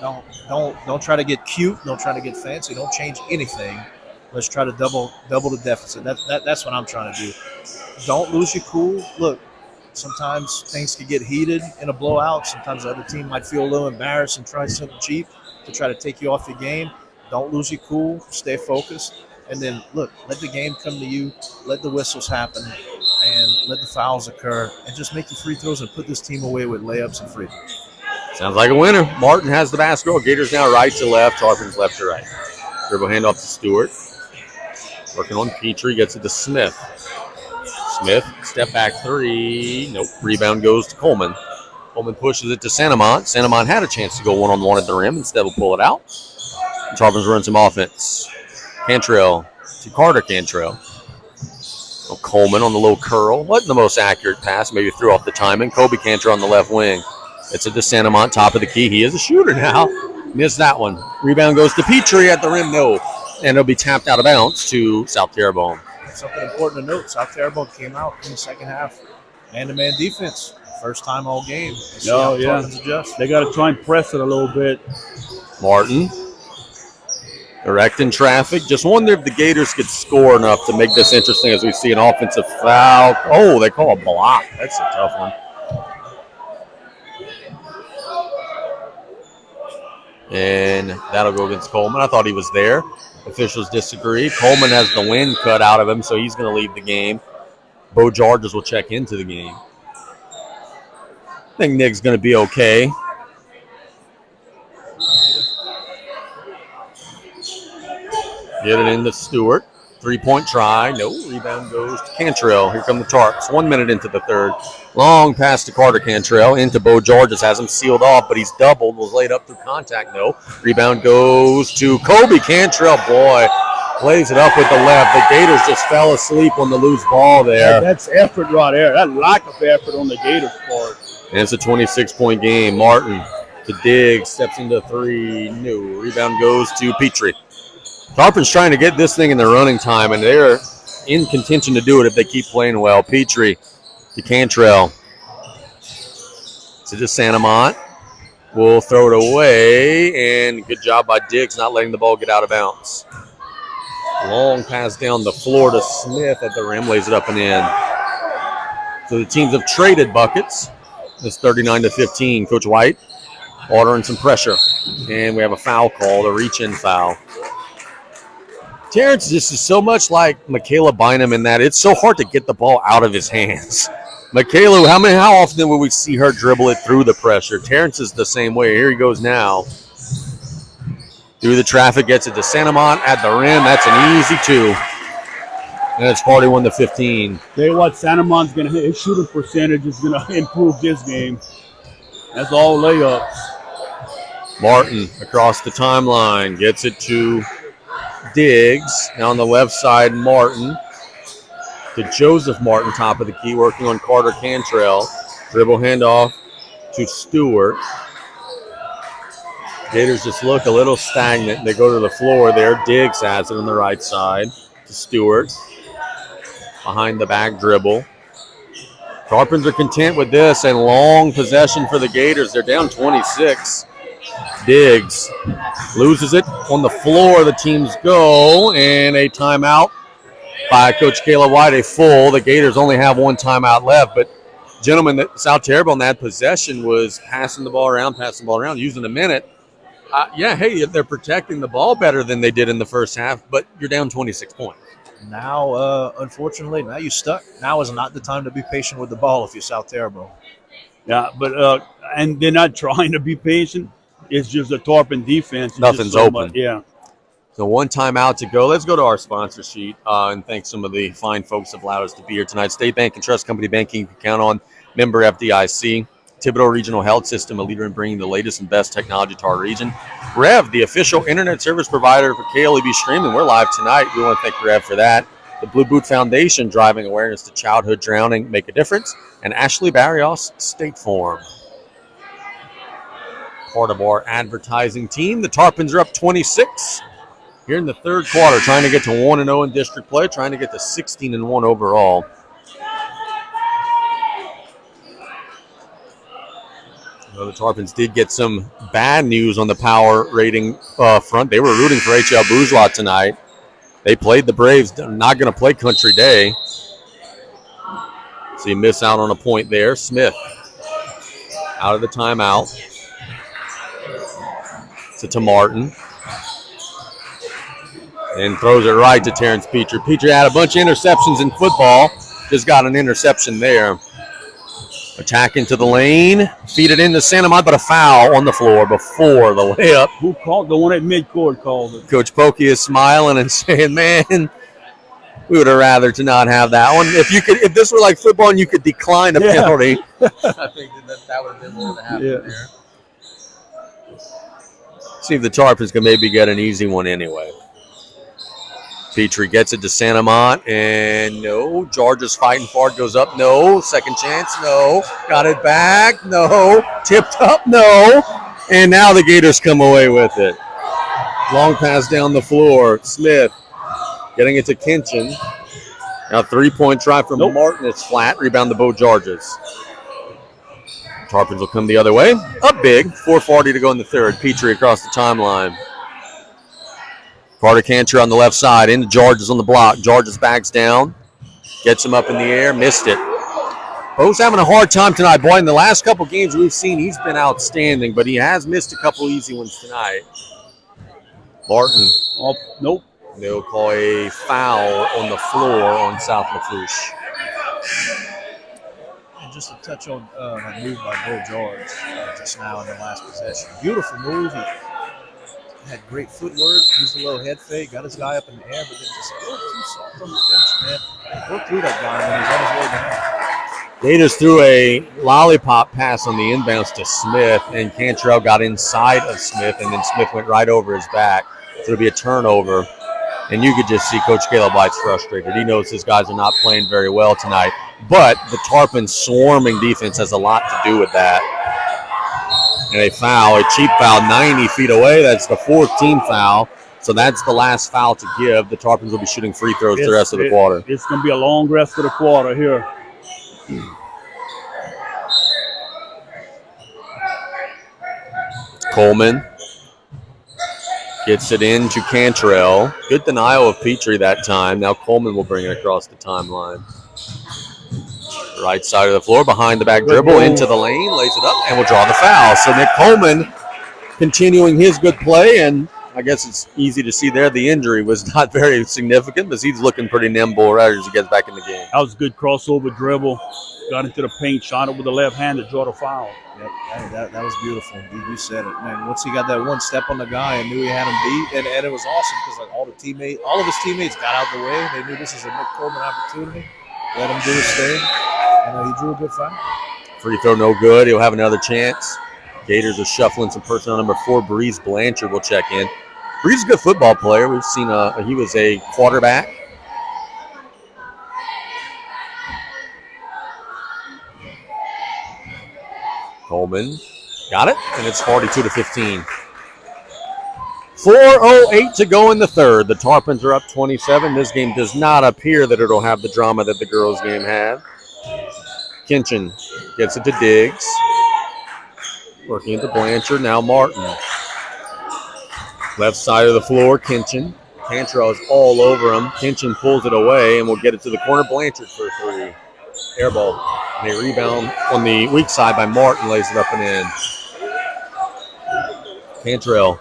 Don't try to get cute. Don't try to get fancy. Don't change anything. Let's try to double the deficit. That's what I'm trying to do. Don't lose your cool. Look, sometimes things can get heated in a blowout. Sometimes the other team might feel a little embarrassed and try something cheap to try to take you off your game. Don't lose your cool. Stay focused. And then, look, let the game come to you. Let the whistles happen. And let the fouls occur. And just make your free throws and put this team away with layups and free throws. Sounds like a winner. Martin has the basketball. Gators now right to left. Tarpons left to right. Dribble handoff to Stewart. Working on Petrie. Gets it to Smith. Smith, step back three. Nope. Rebound goes to Coleman. Coleman pushes it to Santamont. Santamont had a chance to go one-on-one at the rim. Instead, will pull it out. Tarpons run some offense. Cantrell to Carter Cantrell. Oh, Coleman on the low curl. Wasn't the most accurate pass. Maybe threw off the timing. Kobe Cantrell on the left wing. It's it to Santamont, top of the key. He is a shooter now. Missed that one. Rebound goes to Petrie at the rim. No. And it'll be tapped out of bounds to South Terrebonne. Something important to note, South Terrebonne came out in the second half. Man-to-man defense. First time all game. No, yeah. Adjust. They got to try and press it a little bit. Martin. Directing traffic. Just wonder if the Gators could score enough to make this interesting as we see an offensive foul. Oh, they call a block. That's a tough one. And that'll go against Coleman. I thought he was there. Officials disagree. Coleman has the wind cut out of him, so he's going to leave the game. Bo Georges will check into the game. I think Nick's going to be okay. Get it into Stewart. Three-point try. No. Rebound goes to Cantrell. Here come the Tarps. 1 minute into the third. Long pass to Carter Cantrell. Into Bo Georges. Has him sealed off, but he's doubled. Was laid up through contact. No. Rebound goes to Kobe Cantrell. Boy, plays it up with the left. The Gators just fell asleep on the loose ball there. That's effort right there. That lack of effort on the Gators' part. And it's a 26-point game. Martin to Diggs. Steps into three. No. Rebound goes to Petrie. Tarpons trying to get this thing in the running time, and they're in contention to do it if they keep playing well. Petrie to Cantrell. To Santamont. Will throw it away, and good job by Diggs not letting the ball get out of bounds. Long pass down the floor to Smith at the rim, lays it up and in. So the teams have traded buckets. It's 39-15. Coach White ordering some pressure, and we have a foul call, a reach-in foul. Terrence just is so much like Michaela Bynum in that it's so hard to get the ball out of his hands. Michaela, how often will we see her dribble it through the pressure? Terrence is the same way. Here he goes now. Through the traffic, gets it to Santamont at the rim. That's an easy two. And it's 41-15. Tell you what, Santamont's going to hit. His shooting percentage is going to improve this game. That's all layups. Martin across the timeline. Gets it to Diggs. Now on the left side, Martin. To Joseph Martin, top of the key, working on Carter Cantrell. Dribble handoff to Stewart. Gators just look a little stagnant. They go to the floor there. Diggs has it on the right side to Stewart. Behind the back dribble. Tarpons are content with this, and long possession for the Gators. They're down 26. Diggs loses it on the floor. The teams go, and a timeout by Coach Kayla White, a full. The Gators only have one timeout left, but gentlemen, South Terrebonne, that possession was passing the ball around, using a minute. They're protecting the ball better than they did in the first half, but you're down 26 points. Now, unfortunately, now you're stuck. Now is not the time to be patient with the ball if you're South Terrebonne. Yeah, but and they're not trying to be patient. It's just the Tarpon defense. Nothing's open. Yeah. So one timeout to go. Let's go to our sponsor sheet and thank some of the fine folks that allowed us to be here tonight. State Bank and Trust Company Banking you can count on. Member FDIC. Thibodeau Regional Health System, a leader in bringing the latest and best technology to our region. Rev, the official internet service provider for KLEB Streaming. We're live tonight. We want to thank Rev for that. The Blue Boot Foundation, driving awareness to childhood drowning, make a difference. And Ashley Barrios, State Farm. Part of our advertising team. The Tarpons are up 26 here in the third quarter, trying to get to 1-0 in district play, trying to get to 16-1 overall. Well, the Tarpons did get some bad news on the power rating front. They were rooting for HL Bourgeois tonight. They played the Braves. They're not going to play Country Day. So you miss out on a point there. Smith out of the timeout. To Martin. And throws it right to Terrence Petrie. Petrie had a bunch of interceptions in football. Just got an interception there. Attack into the lane. Feed it into Santa Mont, but a foul on the floor before the layup. Who called? The one at midcourt called it. Coach Pokey is smiling and saying, man, we would have rather to not have that one. If this were like football and you could decline a penalty, I think that would have been what would have happened there. See if the Tarpons can maybe get an easy one anyway. Petrie gets it to Santa Mont, and no. George is fighting for it, goes up, no. Second chance, no. Got it back, no. Tipped up, no. And now the Gators come away with it. Long pass down the floor. Smith getting it to Kinchin. Now 3-point try from Martin. It's flat. Rebound to Bo Georges. Tarpons will come the other way. Up big. 4:40 to go in the third. Petrie across the timeline. Carter Cantor on the left side. Into Georges on the block. Georges backs down. Gets him up in the air. Missed it. Bo's having a hard time tonight. Boy, in the last couple games we've seen, he's been outstanding, but he has missed a couple easy ones tonight. Martin. Oh, nope. They'll call a foul on the floor on South Lafourche. Just to touch on that move by Bo George just now in the last possession. Beautiful move. He had great footwork, used a little head fake, got his guy up in the air, but then just a little too soft on the finish, man. Go through that guy when he's on his way down. They just threw a lollipop pass on the inbounds to Smith, and Cantrell got inside of Smith, and then Smith went right over his back. So it'll be a turnover. And you could just see Coach Caleb White's frustrated. He knows his guys are not playing very well tonight. But the Tarpons swarming defense has a lot to do with that. And a foul, a cheap foul, 90 feet away. That's the 14th foul. So that's the last foul to give. The Tarpons will be shooting free throws the rest of the quarter. It's going to be a long rest of the quarter here. Coleman gets it into Cantrell. Good denial of Petrie that time. Now Coleman will bring it across the timeline. Right side of the floor, behind the back dribble, into the lane, lays it up, and will draw the foul. So Nick Coleman continuing his good play, and I guess it's easy to see there the injury was not very significant, but he's looking pretty nimble right as he gets back in the game. That was a good crossover dribble. Got into the paint, shot it with the left hand to draw the foul. Yep, that was beautiful. You said it, man. Once he got that one step on the guy and knew he had him beat, and it was awesome because like all of his teammates got out the way. They knew this is a Nick Coleman opportunity. Let him do his thing, and he drew a good foul. Free throw no good. He'll have another chance. Gators are shuffling some personnel. Number 4, Breeze Blanchard will check in. Breeze is a good football player. We've seen he was a quarterback. Coleman got it, and it's 42-15. 4:08 to go in the third. The Tarpons are up 27. This game does not appear that it'll have the drama that the girls' game had. Kinchin gets it to Diggs. Working into Blanchard, now Martin. Left side of the floor, Kinchin. Cantrell is all over him. Kinchin pulls it away and will get it to the corner. Blanchard for 3. Air ball. And a rebound on the weak side by Martin, lays it up and in. Cantrell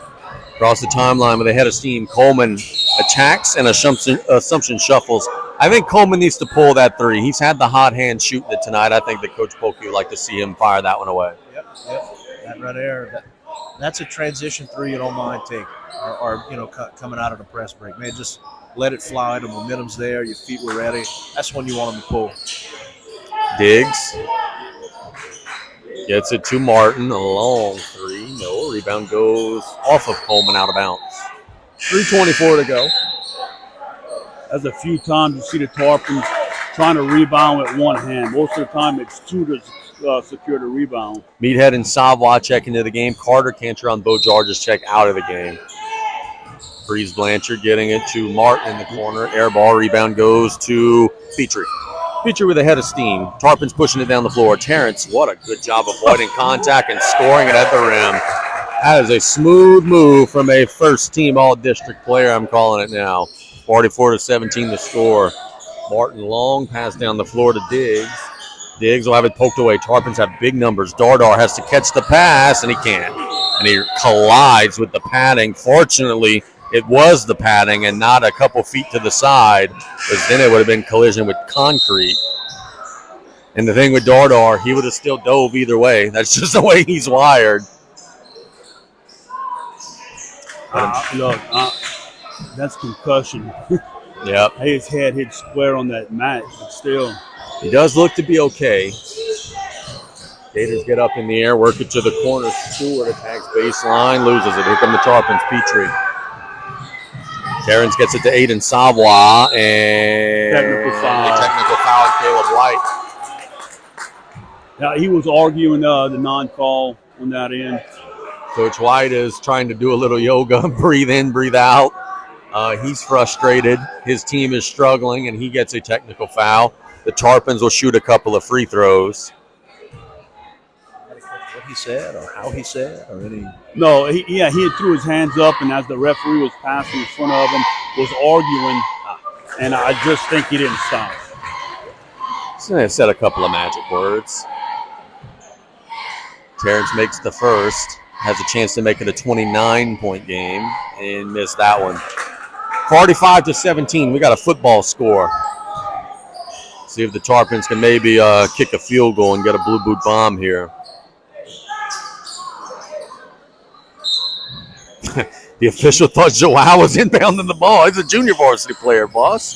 across the timeline with a head of steam. Coleman attacks and Assumption shuffles. I think Coleman needs to pull that 3. He's had the hot hand shooting it tonight. I think that Coach Polkey would like to see him fire that one away. Yep. That right there, that's a transition 3 you don't mind taking, or coming out of the press break. Man, just let it fly. The momentum's there. Your feet were ready. That's when you want them to pull. Diggs gets it to Martin. A long 3. No. Rebound goes off of Coleman, out of bounds. 3:24 to go. That's a few times you see the Tarpons trying to rebound with one hand. Most of the time it's 2 to secure the rebound. Meathead and Savoy check into the game. Carter Cantor on Bo Georges check out of the game. Breeze Blanchard getting it to Martin in the corner. Air ball. Rebound goes to Petrie. Petrie with a head of steam. Tarpons pushing it down the floor. Terrence, what a good job avoiding contact and scoring it at the rim. That is a smooth move from a first-team all-district player, I'm calling it now. 44-17 the score. Martin long pass down the floor to Diggs. Diggs will have it poked away. Tarpons have big numbers. Dardar has to catch the pass, and he can't. And he collides with the padding. Fortunately, it was the padding and not a couple feet to the side, because then it would have been collision with concrete. And the thing with Dardar, he would have still dove either way. That's just the way he's wired. That's concussion. Yep. His head hit square on that mat, but still. He does look to be okay. Gators get up in the air, work it to the corner. Stewart attacks baseline, loses it. Here come the Tarpons. Petrie. Terrence gets it to Aiden Savoy, and technical foul on Caleb White. Yeah, he was arguing the non-call on that end. Coach White is trying to do a little yoga, breathe in, breathe out. He's frustrated. His team is struggling, and he gets a technical foul. The Tarpons will shoot a couple of free throws. What he said or how he said or any? No, he had threw his hands up, and as the referee was passing in front of him, was arguing, and I just think he didn't stop. So they said a couple of magic words. Terrence makes the first, has a chance to make it a 29-point game, and missed that one. 45-17, we got a football score. See if the Tarpons can maybe kick a field goal and get a blue boot bomb here. The official thought Joao was inbounding the ball. He's a junior varsity player, boss.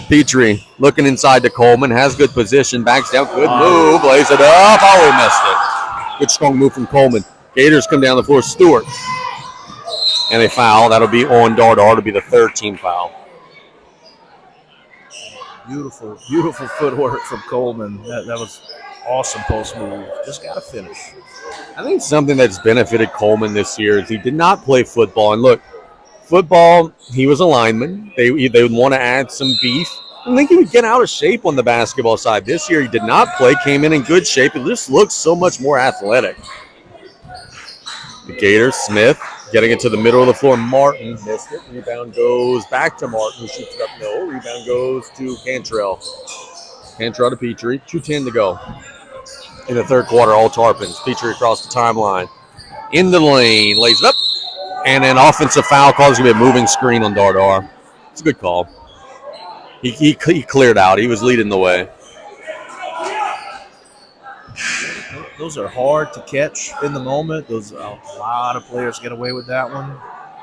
Petrie looking inside to Coleman, has good position, backs down, good move, lays it up. Oh, he missed it. Good strong move from Coleman. Gators come down the floor. Stewart. And a foul. That'll be on Dardar to be the third team foul. Beautiful, beautiful footwork from Coleman. That was awesome post move. Just got to finish. I think something that's benefited Coleman this year is he did not play football. And look, football, he was a lineman. They would want to add some beef. I think he would get out of shape on the basketball side. This year he did not play, came in good shape. It just looks so much more athletic. The Gators, Smith, getting it to the middle of the floor. Martin missed it. Rebound goes back to Martin. Shoots it up. No. Rebound goes to Cantrell. Cantrell to Petrie. 2:10 to go. In the third quarter, all Tarpons. Petrie across the timeline. In the lane. Lays it up. And an offensive foul call. It's going to be a moving screen on Dardar. It's a good call. He cleared out. He was leading the way. Those are hard to catch in the moment. A lot of players get away with that one.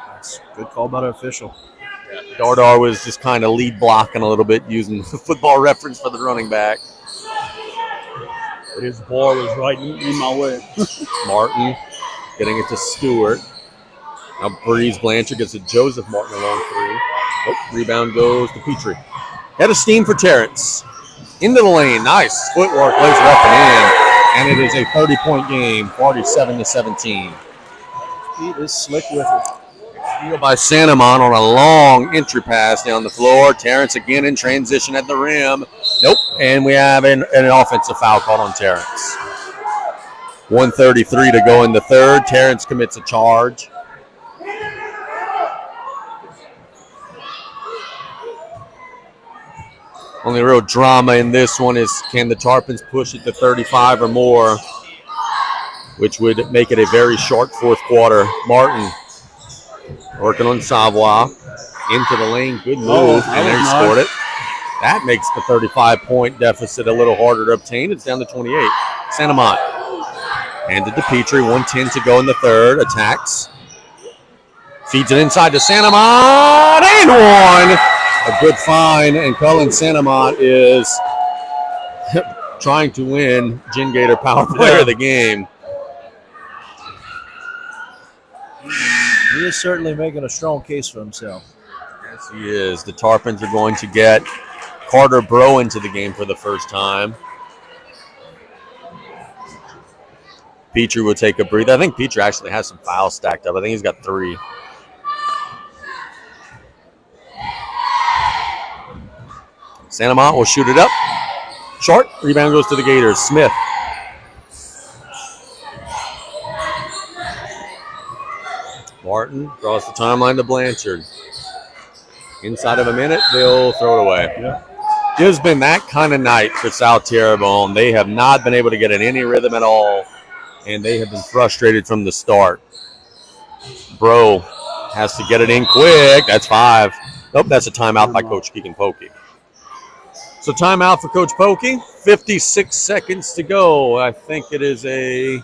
That's a good call by the official. Dardar was just kind of lead blocking a little bit, using the football reference for the running back. But his ball was right in my way. Martin getting it to Stewart. Now Breeze Blanchard gets to Joseph Martin along three. Oh, rebound goes to Petrie. Head of steam for Terrence. Into the lane. Nice footwork. Lays it up and in. And it is a 30-point game, 47-17. He is slick with it. Steal by Sanamon on a long entry pass down the floor. Terrence again in transition at the rim. Nope. And we have an offensive foul called on Terrence. 1:33 to go in the third. Terrence commits a charge. Only real drama in this one is, can the Tarpons push it to 35 or more, which would make it a very short fourth quarter. Martin working on Savoy. Into the lane. Good move. And there he scored it. That makes the 35-point deficit a little harder to obtain. It's down to 28. Sanamont. Handed to Petrie. 1:10 to go in the third. Attacks. Feeds it inside to Sanamont. And one. A good find, and Cullen Sanamont is trying to win Gin Gator Power Player of the game. He is certainly making a strong case for himself. Yes, he is. The Tarpons are going to get Carter Bro into the game for the first time. Petrie will take a breather. I think Petrie actually has some fouls stacked up. I think he's got 3. Sanamont will shoot it up. Short. Rebound goes to the Gators. Smith. Martin draws the timeline to Blanchard. Inside of a minute, they'll throw it away. Yeah. It has been that kind of night for South Terrebonne. They have not been able to get in any rhythm at all, and they have been frustrated from the start. Bro has to get it in quick. That's 5. Nope, that's a timeout by Coach Keegan Pokey. So timeout for Coach Pokey. 56 seconds to go. I think it is a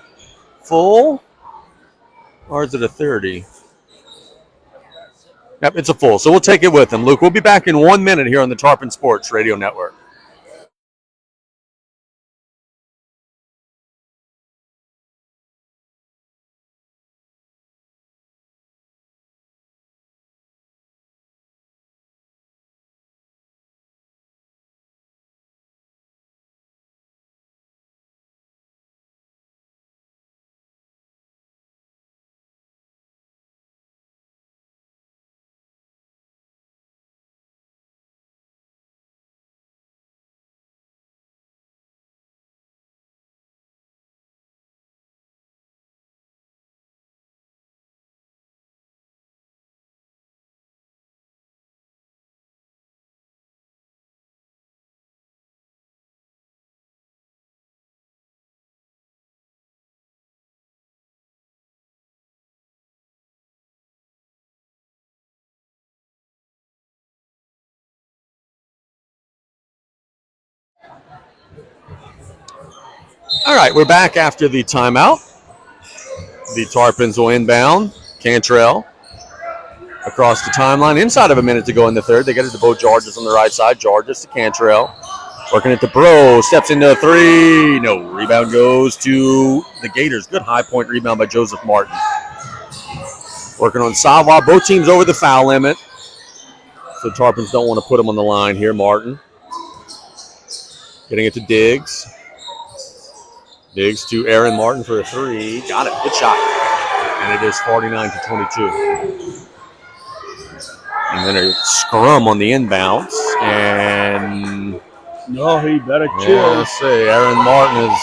full, or is it a 30? Yep, it's a full. So we'll take it with him. Luke, we'll be back in 1 minute here on the Tarpon Sports Radio Network. All right, we're back after the timeout. The Tarpons will inbound. Cantrell across the timeline. Inside of a minute to go in the third. They get it to Bo Georges on the right side. Georges to Cantrell. Working it to Bro. Steps into a 3. No. Rebound goes to the Gators. Good high point rebound by Joseph Martin. Working on Sawa. Both teams over the foul limit. So Tarpons don't want to put him on the line here. Martin. Getting it to Diggs. Diggs to Aaron Martin for a 3. Got it. Good shot. And it is 49-22. And then a scrum on the inbounds. And No, he better chill. yeah, let's see. Aaron Martin is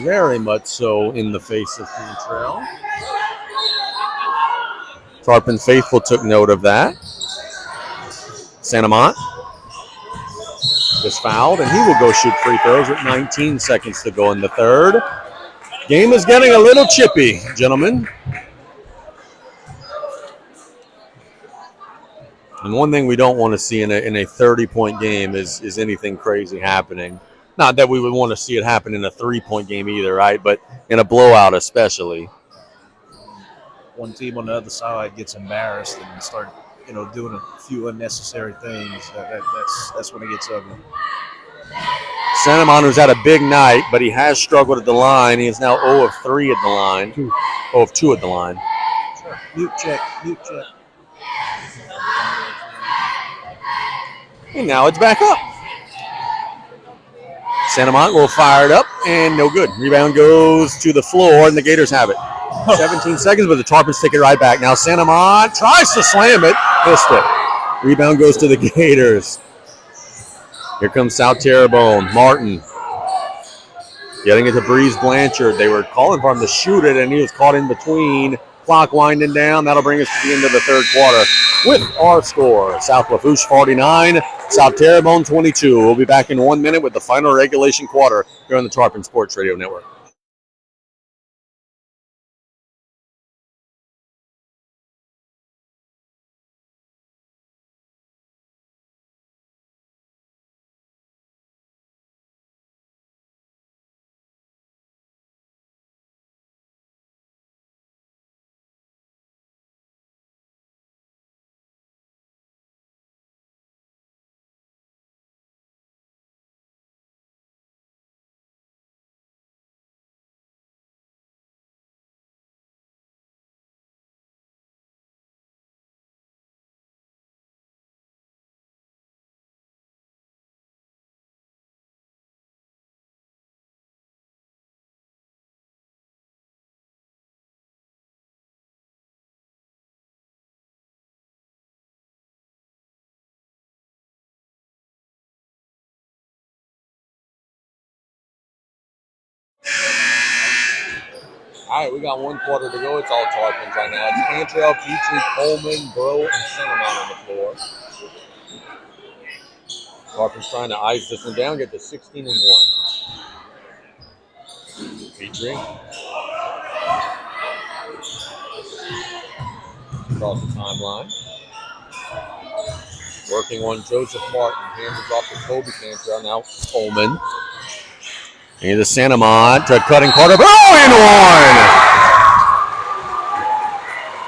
very much so in the face of Cantrell. Tarpon faithful took note of that. Santamont is fouled, and he will go shoot free throws with 19 seconds to go in the third. Game is getting a little chippy, gentlemen. And one thing we don't want to see in a 30-point game is anything crazy happening. Not that we would want to see it happen in a 3-point game either, right? But in a blowout especially. One team on the other side gets embarrassed and start, doing a few unnecessary things. That's when it gets ugly. Santamont, who's had a big night, but he has struggled at the line. He is now 0 of 3 at the line. 0 of 2 at the line. Mute check. And now it's back up. Santamont will fire it up, and no good. Rebound goes to the floor, and the Gators have it. 17 seconds, but the Tarpons take it right back. Now Santamont tries to slam it. Missed it. Rebound goes to the Gators. Here comes South Terrebonne. Martin getting it to Breeze Blanchard. They were calling for him to shoot it, and he was caught in between. Clock winding down. That'll bring us to the end of the third quarter with our score. South Lafourche 49, South Terrebonne 22. We'll be back in 1 minute with the final regulation quarter here on the Tarpon Sports Radio Network. All right, we got 1 quarter to go. It's all Tarpons right now. It's Cantrell, Petrie, Coleman, Bro, and Cinnamon on the floor. Tarpons trying to ice this one down, get to 16-1. Petrie. Across the timeline. Working on Joseph Martin. Hands it off to Kobe Cantrell. Now Coleman. And the Cinnamon to cutting Carter Bro and one.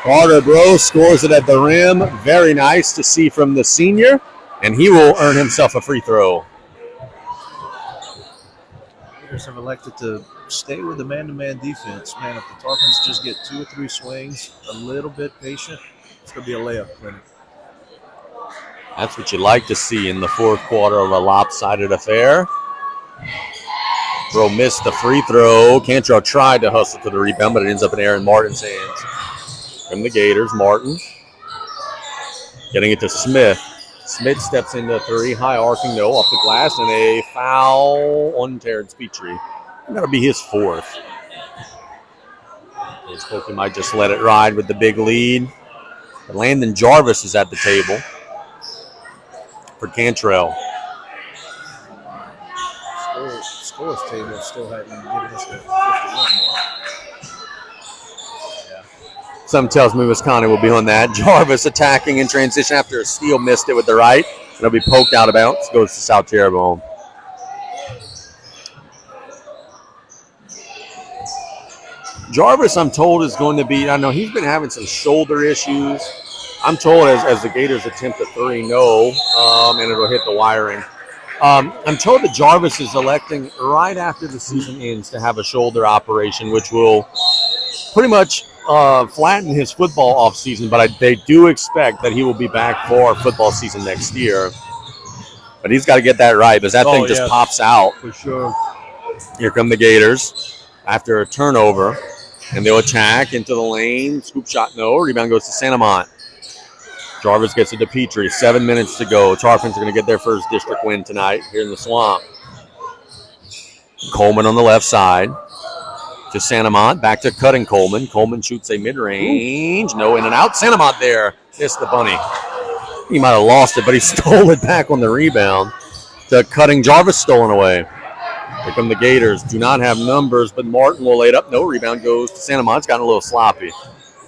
Carter Bro scores it at the rim. Very nice to see from the senior. And he will earn himself a free throw. Raiders have elected to stay with the man-to-man defense. Man, if the Tarpons just get 2 or 3 swings, a little bit patient, it's going to be a layup clinic. That's what you like to see in the 4th quarter of a lopsided affair. Bro missed the free throw. Cantrell tried to hustle to the rebound, but it ends up in Aaron Martin's hands. From the Gators, Martin getting it to Smith. Smith steps into 3, high arcing, no, off the glass, and a foul on Terrence Petrie. That'll be his 4th. Coach Pokey might just let it ride with the big lead. But Landon Jarvis is at the table for Cantrell. Scores table still hadn't given us the 51 mark. Something tells me Wisconsin will be on that. Jarvis attacking in transition after a steal, missed it with the right. It'll be poked out of bounds. Goes to South Terrebonne. Jarvis, I'm told, is going to be, I know he's been having some shoulder issues. I'm told as the Gators attempt a 3, no, and it'll hit the wiring. I'm told that Jarvis is electing right after the season ends to have a shoulder operation, which will pretty much flatten his football offseason, but they do expect that he will be back for football season next year. But he's got to get that right because that thing just pops out. For sure. Here come the Gators after a turnover, and they'll attack into the lane. Scoop shot, no. Rebound goes to Cinnamon. Jarvis gets it to Petrie. 7 minutes to go. Tarpons are going to get their first district win tonight here in the Swamp. Coleman on the left side to Santamont. Back to Cutting Coleman. Coleman shoots a mid-range. No, in and out. Santamont there. Missed the bunny. He might have lost it, but he stole it back on the rebound. To Cutting. Jarvis stolen away. Here come the Gators. Do not have numbers, but Martin will lay it up. No, rebound goes to Santamont. It's gotten a little sloppy.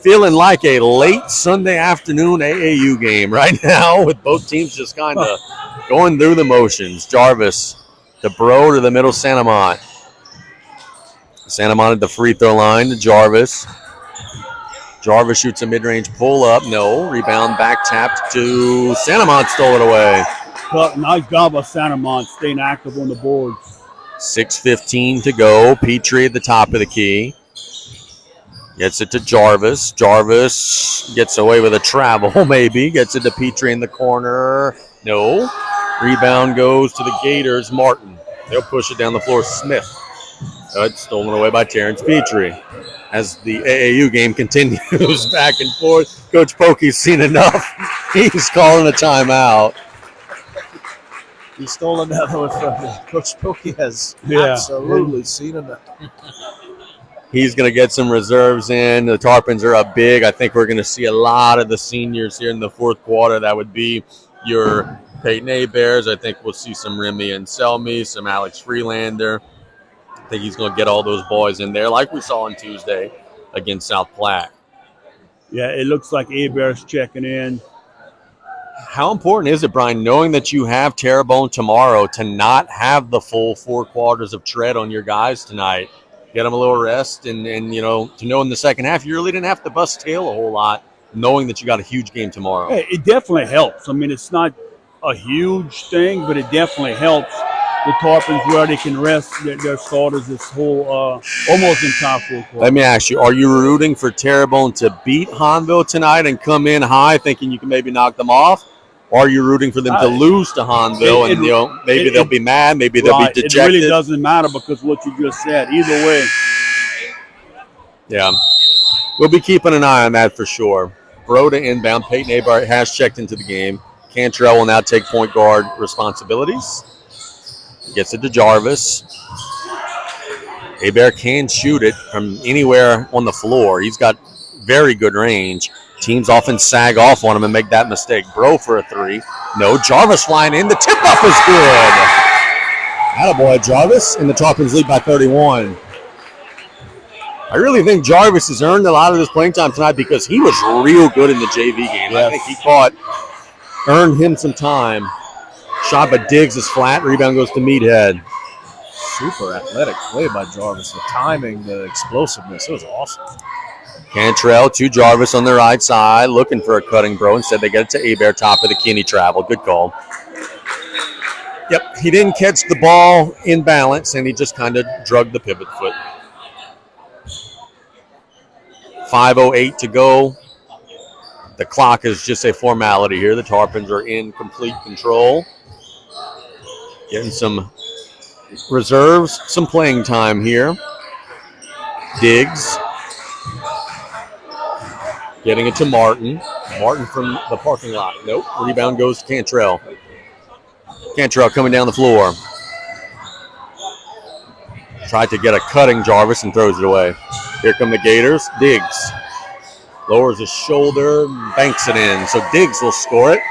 Feeling like a late Sunday afternoon AAU game right now with both teams just kind of going through the motions. Jarvis to Bro to the middle, Santamont. Santamont at the free throw line to Jarvis. Jarvis shoots a mid-range pull-up. No. Rebound back tapped to Santamont. Stole it away. Nice job by Santamont staying active on the boards. 6:15 to go. Petrie at the top of the key. Gets it to Jarvis. Jarvis gets away with a travel, maybe. Gets it to Petrie in the corner. No. Rebound goes to the Gators. Martin. They'll push it down the floor. Smith. It's stolen away by Terrence Petrie. As the AAU game continues back and forth, Coach Pokey's seen enough. He's calling a timeout. He stole another one from me. Coach Pokey has absolutely seen enough. He's going to get some reserves in. The Tarpons are up big. I think we're going to see a lot of the seniors here in the 4th quarter. That would be your Peyton A. Bears. I think we'll see some Remy and Selmy, some Alex Freelander. I think he's going to get all those boys in there like we saw on Tuesday against South Platte. Yeah, it looks like A. Bears checking in. How important is it, Brian, knowing that you have Terrebonne tomorrow, to not have the full 4 quarters of tread on your guys tonight? Get them a little rest, and you know, to know in the second half you really didn't have to bust tail a whole lot, knowing that you got a huge game tomorrow. Hey, it definitely helps. I mean, it's not a huge thing, but it definitely helps the Tarpons where they can rest their starters this whole almost entire 4 quarter. Let me ask you, are you rooting for Terrebonne to beat Hanville tonight and come in high thinking you can maybe knock them off? Or are you rooting for them to lose to Hanville and maybe they'll be mad, maybe they'll be dejected? It really doesn't matter because what you just said. Either way. Yeah. We'll be keeping an eye on that for sure. Bro to inbound. Peyton Abar has checked into the game. Cantrell will now take point guard responsibilities. Gets it to Jarvis. Hebert can shoot it from anywhere on the floor. He's got very good range. Teams often sag off on him and make that mistake. Bro for a three. No. Jarvis flying in. The tip-up is good. Attaboy, Jarvis, and the Tarpons lead by 31. I really think Jarvis has earned a lot of this playing time tonight because he was real good in the JV game. Yes. I think he earned him some time. Shot by Diggs is flat. Rebound goes to Meathead. Super athletic play by Jarvis. The timing, the explosiveness, it was awesome. Cantrell to Jarvis on the right side, looking for a cutting bro. Instead, they get it to Hebert, top of the Kinney travel. Good call. Yep, he didn't catch the ball in balance, and he just kind of drugged the pivot foot. 5:08 to go. The clock is just a formality here. The Tarpons are in complete control. Getting some reserves, some playing time here. Diggs. Getting it to Martin. Martin from the parking lot. Nope. Rebound goes to Cantrell. Cantrell coming down the floor. Tried to get a cutting Jarvis and throws it away. Here come the Gators. Diggs lowers his shoulder, banks it in. So Diggs will score it,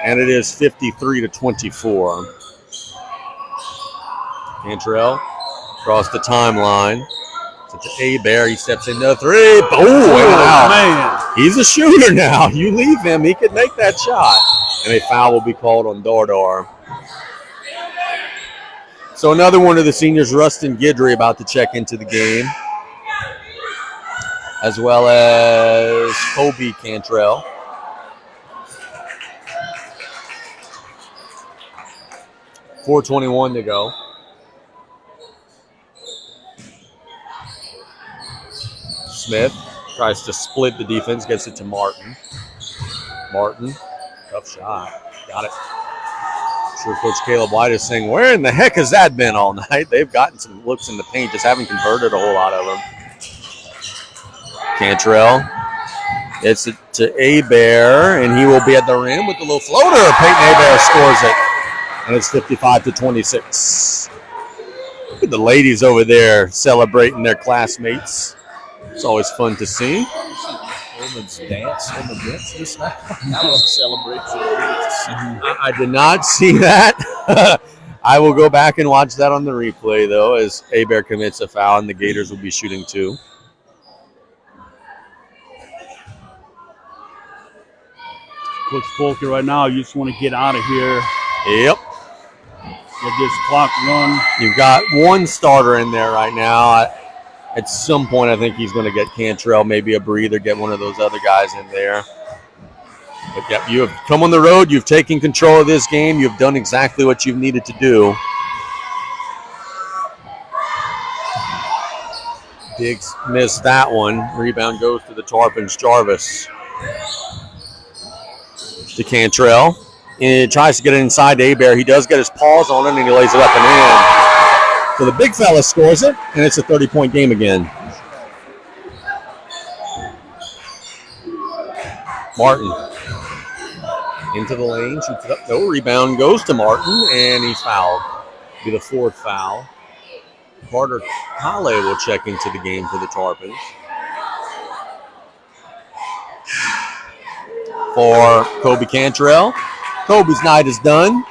and it is 53-24. Cantrell across the timeline. To Hebert, he steps into a three. Boom! Wow. Man. He's a shooter now. You leave him, he could make that shot. And a foul will be called on Dardar. So another one of the seniors, Rustin Guidry, about to check into the game, as well as Kobe Cantrell. .421 to go. Smith tries to split the defense, gets it to Martin. Martin, tough shot. Got it. I'm sure Coach Caleb White is saying, where in the heck has that been all night? They've gotten some looks in the paint, just haven't converted a whole lot of them. Cantrell gets it to Hebert, and he will be at the rim with the little floater. Peyton Hebert scores it, and it's 55-26. Look at the ladies over there celebrating their classmates. It's always fun to see. Women's dance on the bench just now. That was a celebration. I did not see that. I will go back and watch that on the replay, though, as Hebert commits a foul, and the Gators will be shooting two. Coach Polker, right now, you just want to get out of here. Yep. Get this clock run. You've got one starter in there right now. At some point, I think he's going to get Cantrell, maybe a breather, get one of those other guys in there. But, yeah, you have come on the road. You've taken control of this game. You've done exactly what you've needed to do. Diggs missed that one. Rebound goes to the Tarpons. Jarvis to Cantrell. And tries to get it inside to Hebert. He does get his paws on it, and he lays it up and in. So the big fella scores it, and it's a 30-point game again. Martin into the lane, shoots it up. No, rebound goes to Martin, and he's fouled. Be the fourth foul. Carter Kale will check into the game for the Tarpons. For Kobe Cantrell. Kobe's night is done.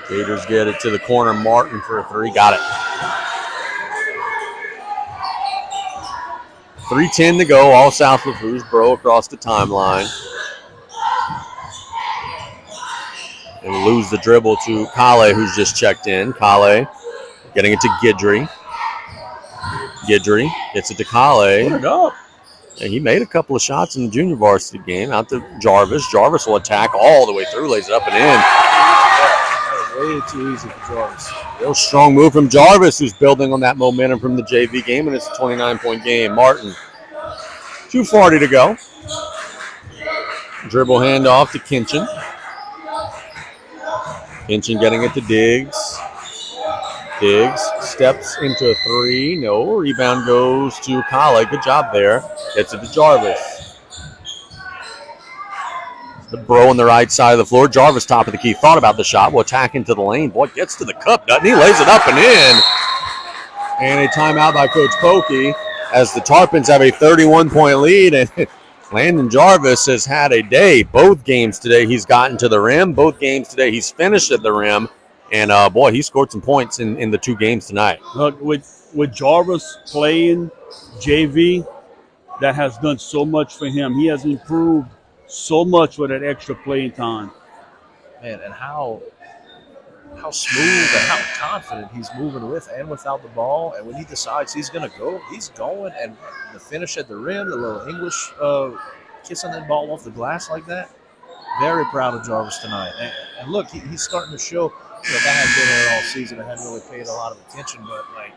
Gators get it to the corner. Martin for a three. Got it. 3:10 to go. All South Lafourche. Bro across the timeline. And lose the dribble to Kale, who's just checked in. Kale getting it to Guidry. Guidry gets it to Kale. Put it up. And he made a couple of shots in the junior varsity game. Out to Jarvis. Jarvis will attack all the way through. Lays it up and in. Way too easy for Jarvis. Real strong move from Jarvis, who's building on that momentum from the JV game, and it's a 29-point game. Martin, 2:40 to go. Dribble handoff to Kinchin. Kinchin getting it to Diggs. Diggs steps into a three. No. Rebound goes to Kale. Good job there. Gets it to Jarvis. The Bro on the right side of the floor. Jarvis top of the key. Thought about the shot. Will attack into the lane. Boy, gets to the cup, doesn't he? Lays it up and in. And a timeout by Coach Pokey as the Tarpons have a 31-point lead. And Landon Jarvis has had a day. Both games today he's gotten to the rim. Both games today he's finished at the rim. And, boy, he scored some points in the 2 games tonight. With Jarvis playing JV, that has done so much for him. He has improved so much with that extra playing time. Man, and how smooth and how confident he's moving with and without the ball. And when he decides he's going to go, he's going. And the finish at the rim, the little English kissing that ball off the glass like that. Very proud of Jarvis tonight. And look, he's starting to show. You know, that hadn't been there all season. I hadn't really paid a lot of attention. But, like,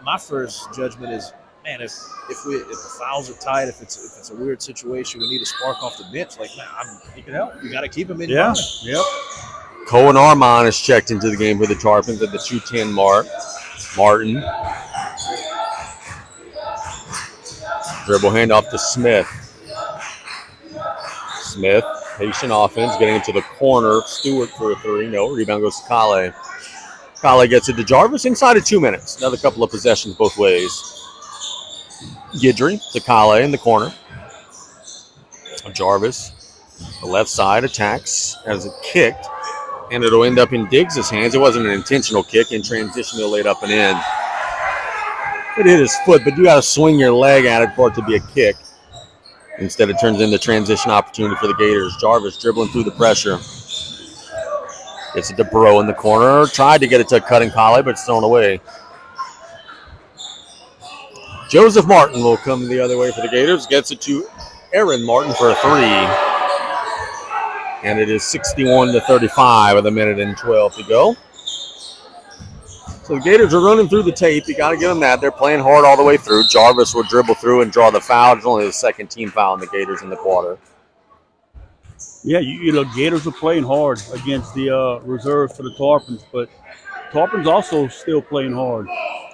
my first judgment is, man, if the fouls are tight, if it's a weird situation, we need a spark off the bench. Like, man, he can help. You got to keep him in. Yeah. Yep. Cohen Armand is checked into the game for the Tarpons at the 2:10 mark. Martin. Dribble handoff to Smith. Smith, patient offense, getting into the corner. Stewart for a 3. No, rebound goes to Kale. Kale gets it to Jarvis inside of 2 minutes. Another couple of possessions both ways. Guidry to Kale in the corner. Jarvis, the left side, attacks as it kicked. And it'll end up in Diggs' hands. It wasn't an intentional kick. In transition, he'll lay it up and in. It hit his foot, but you got to swing your leg at it for it to be a kick. Instead, it turns into transition opportunity for the Gators. Jarvis dribbling through the pressure. Gets it to Bro in the corner. Tried to get it to Cutting Kale, but it's thrown away. Joseph Martin will come the other way for the Gators. Gets it to Aaron Martin for a 3. And it is 61-35 with 1:12 to go. So the Gators are running through the tape. You got to give them that. They're playing hard all the way through. Jarvis will dribble through and draw the foul. It's only the second team foul on the Gators in the quarter. Yeah, you know, Gators are playing hard against the reserves for the Tarpons, but Tarpons also still playing hard.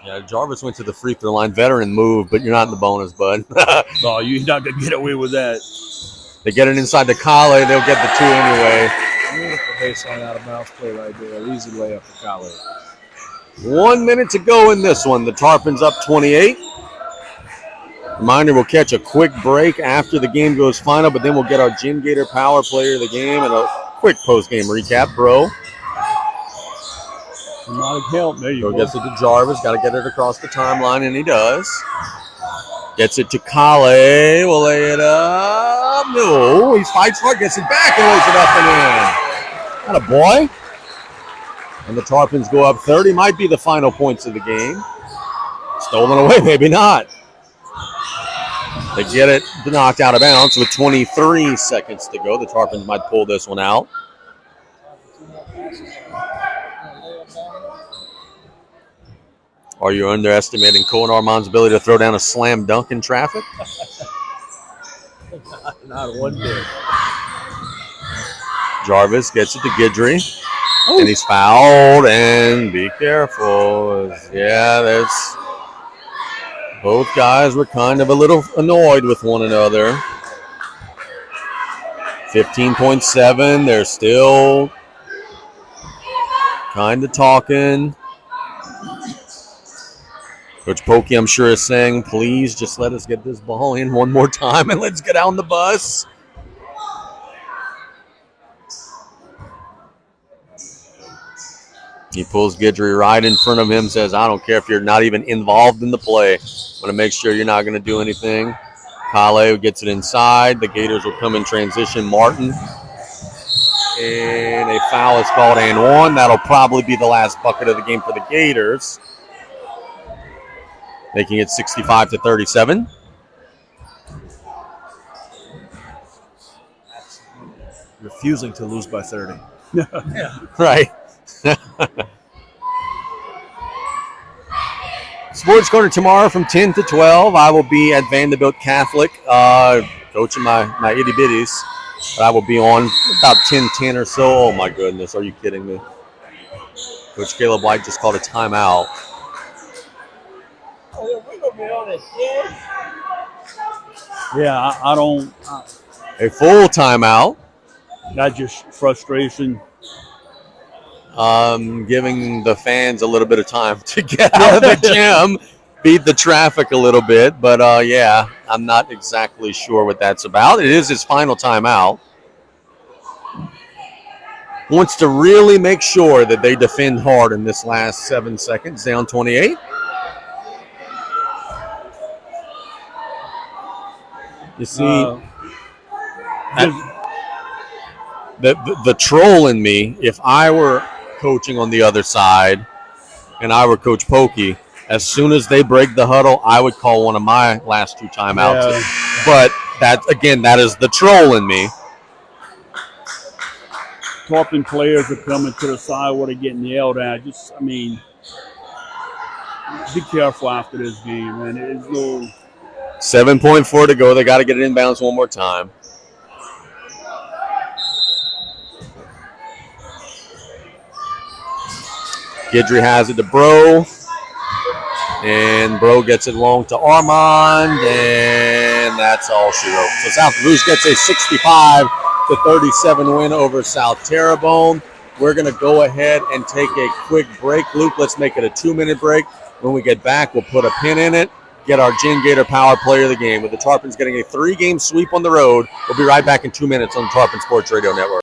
Yeah, Jarvis went to the free throw line. Veteran move, but you're not in the bonus, bud. No, you're not going to get away with that. They get it inside the Kale. They'll get the 2 anyway. Beautiful baseline out of bounds play right there. An easy layup for Kale. 1 minute to go in this one. The Tarpons up 28. Reminder, we'll catch a quick break after the game goes final, but then we'll get our Gin Gator Power Player of the game and a quick post-game recap. Bro. Dramatic help. There you go. Gets it to Jarvis. Got to get it across the timeline, and he does. Gets it to Kale. Will lay it up. No. He fights hard. Gets it back and lays it up and in. Atta boy. And the Tarpons go up 30. Might be the final points of the game. Stolen away. Maybe not. They get it knocked out of bounds with 23 seconds to go. The Tarpons might pull this one out. Are you underestimating Cohen Armand's ability to throw down a slam dunk in traffic? Not one bit. Jarvis gets it to Guidry. And he's fouled. And be careful. Yeah, that's... Both guys were kind of a little annoyed with one another. 15.7. They're still kind of talking. Coach Pokey, I'm sure, is saying, please just let us get this ball in one more time and let's get on the bus. He pulls Guidry right in front of him, says, I don't care if you're not even involved in the play. I'm going to make sure you're not going to do anything. Kale gets it inside. The Gators will come in transition. Martin. And a foul is called and 1. That'll probably be the last bucket of the game for the Gators. Making it 65-37. Refusing to lose by 30. Right. Sports Corner tomorrow from 10 to 12. I will be at Vanderbilt Catholic coaching my itty bitties. But I will be on about 10:10 or so. Oh, my goodness. Are you kidding me? Coach Caleb White just called a timeout. Yeah, I don't. A full timeout. That's just frustration. Giving the fans a little bit of time to get out of the gym, beat the traffic a little bit. But, yeah, I'm not exactly sure what that's about. It is his final timeout. Wants to really make sure that they defend hard in this last 7 seconds, down 28. You see, the troll in me, if I were coaching on the other side and I were Coach Pokey, as soon as they break the huddle, I would call one of my last 2 timeouts. Yeah. But that is the troll in me. Tarpon players are coming to the side where they're getting yelled at. Be careful after this game, man. There's no 7.4 to go. They got to get it inbounds one more time. Guidry has it to Bro. And Bro gets it long to Armand. And that's all she wrote. So South Lafourche gets a 65-37 win over South Terrebonne. We're going to go ahead and take a quick break. Luke, let's make it a 2-minute break. When we get back, we'll put a pin in it. Get our Gin Gator Power Player of the Game. With the Tarpons getting a 3-game sweep on the road, we'll be right back in 2 minutes on the Tarpon Sports Radio Network.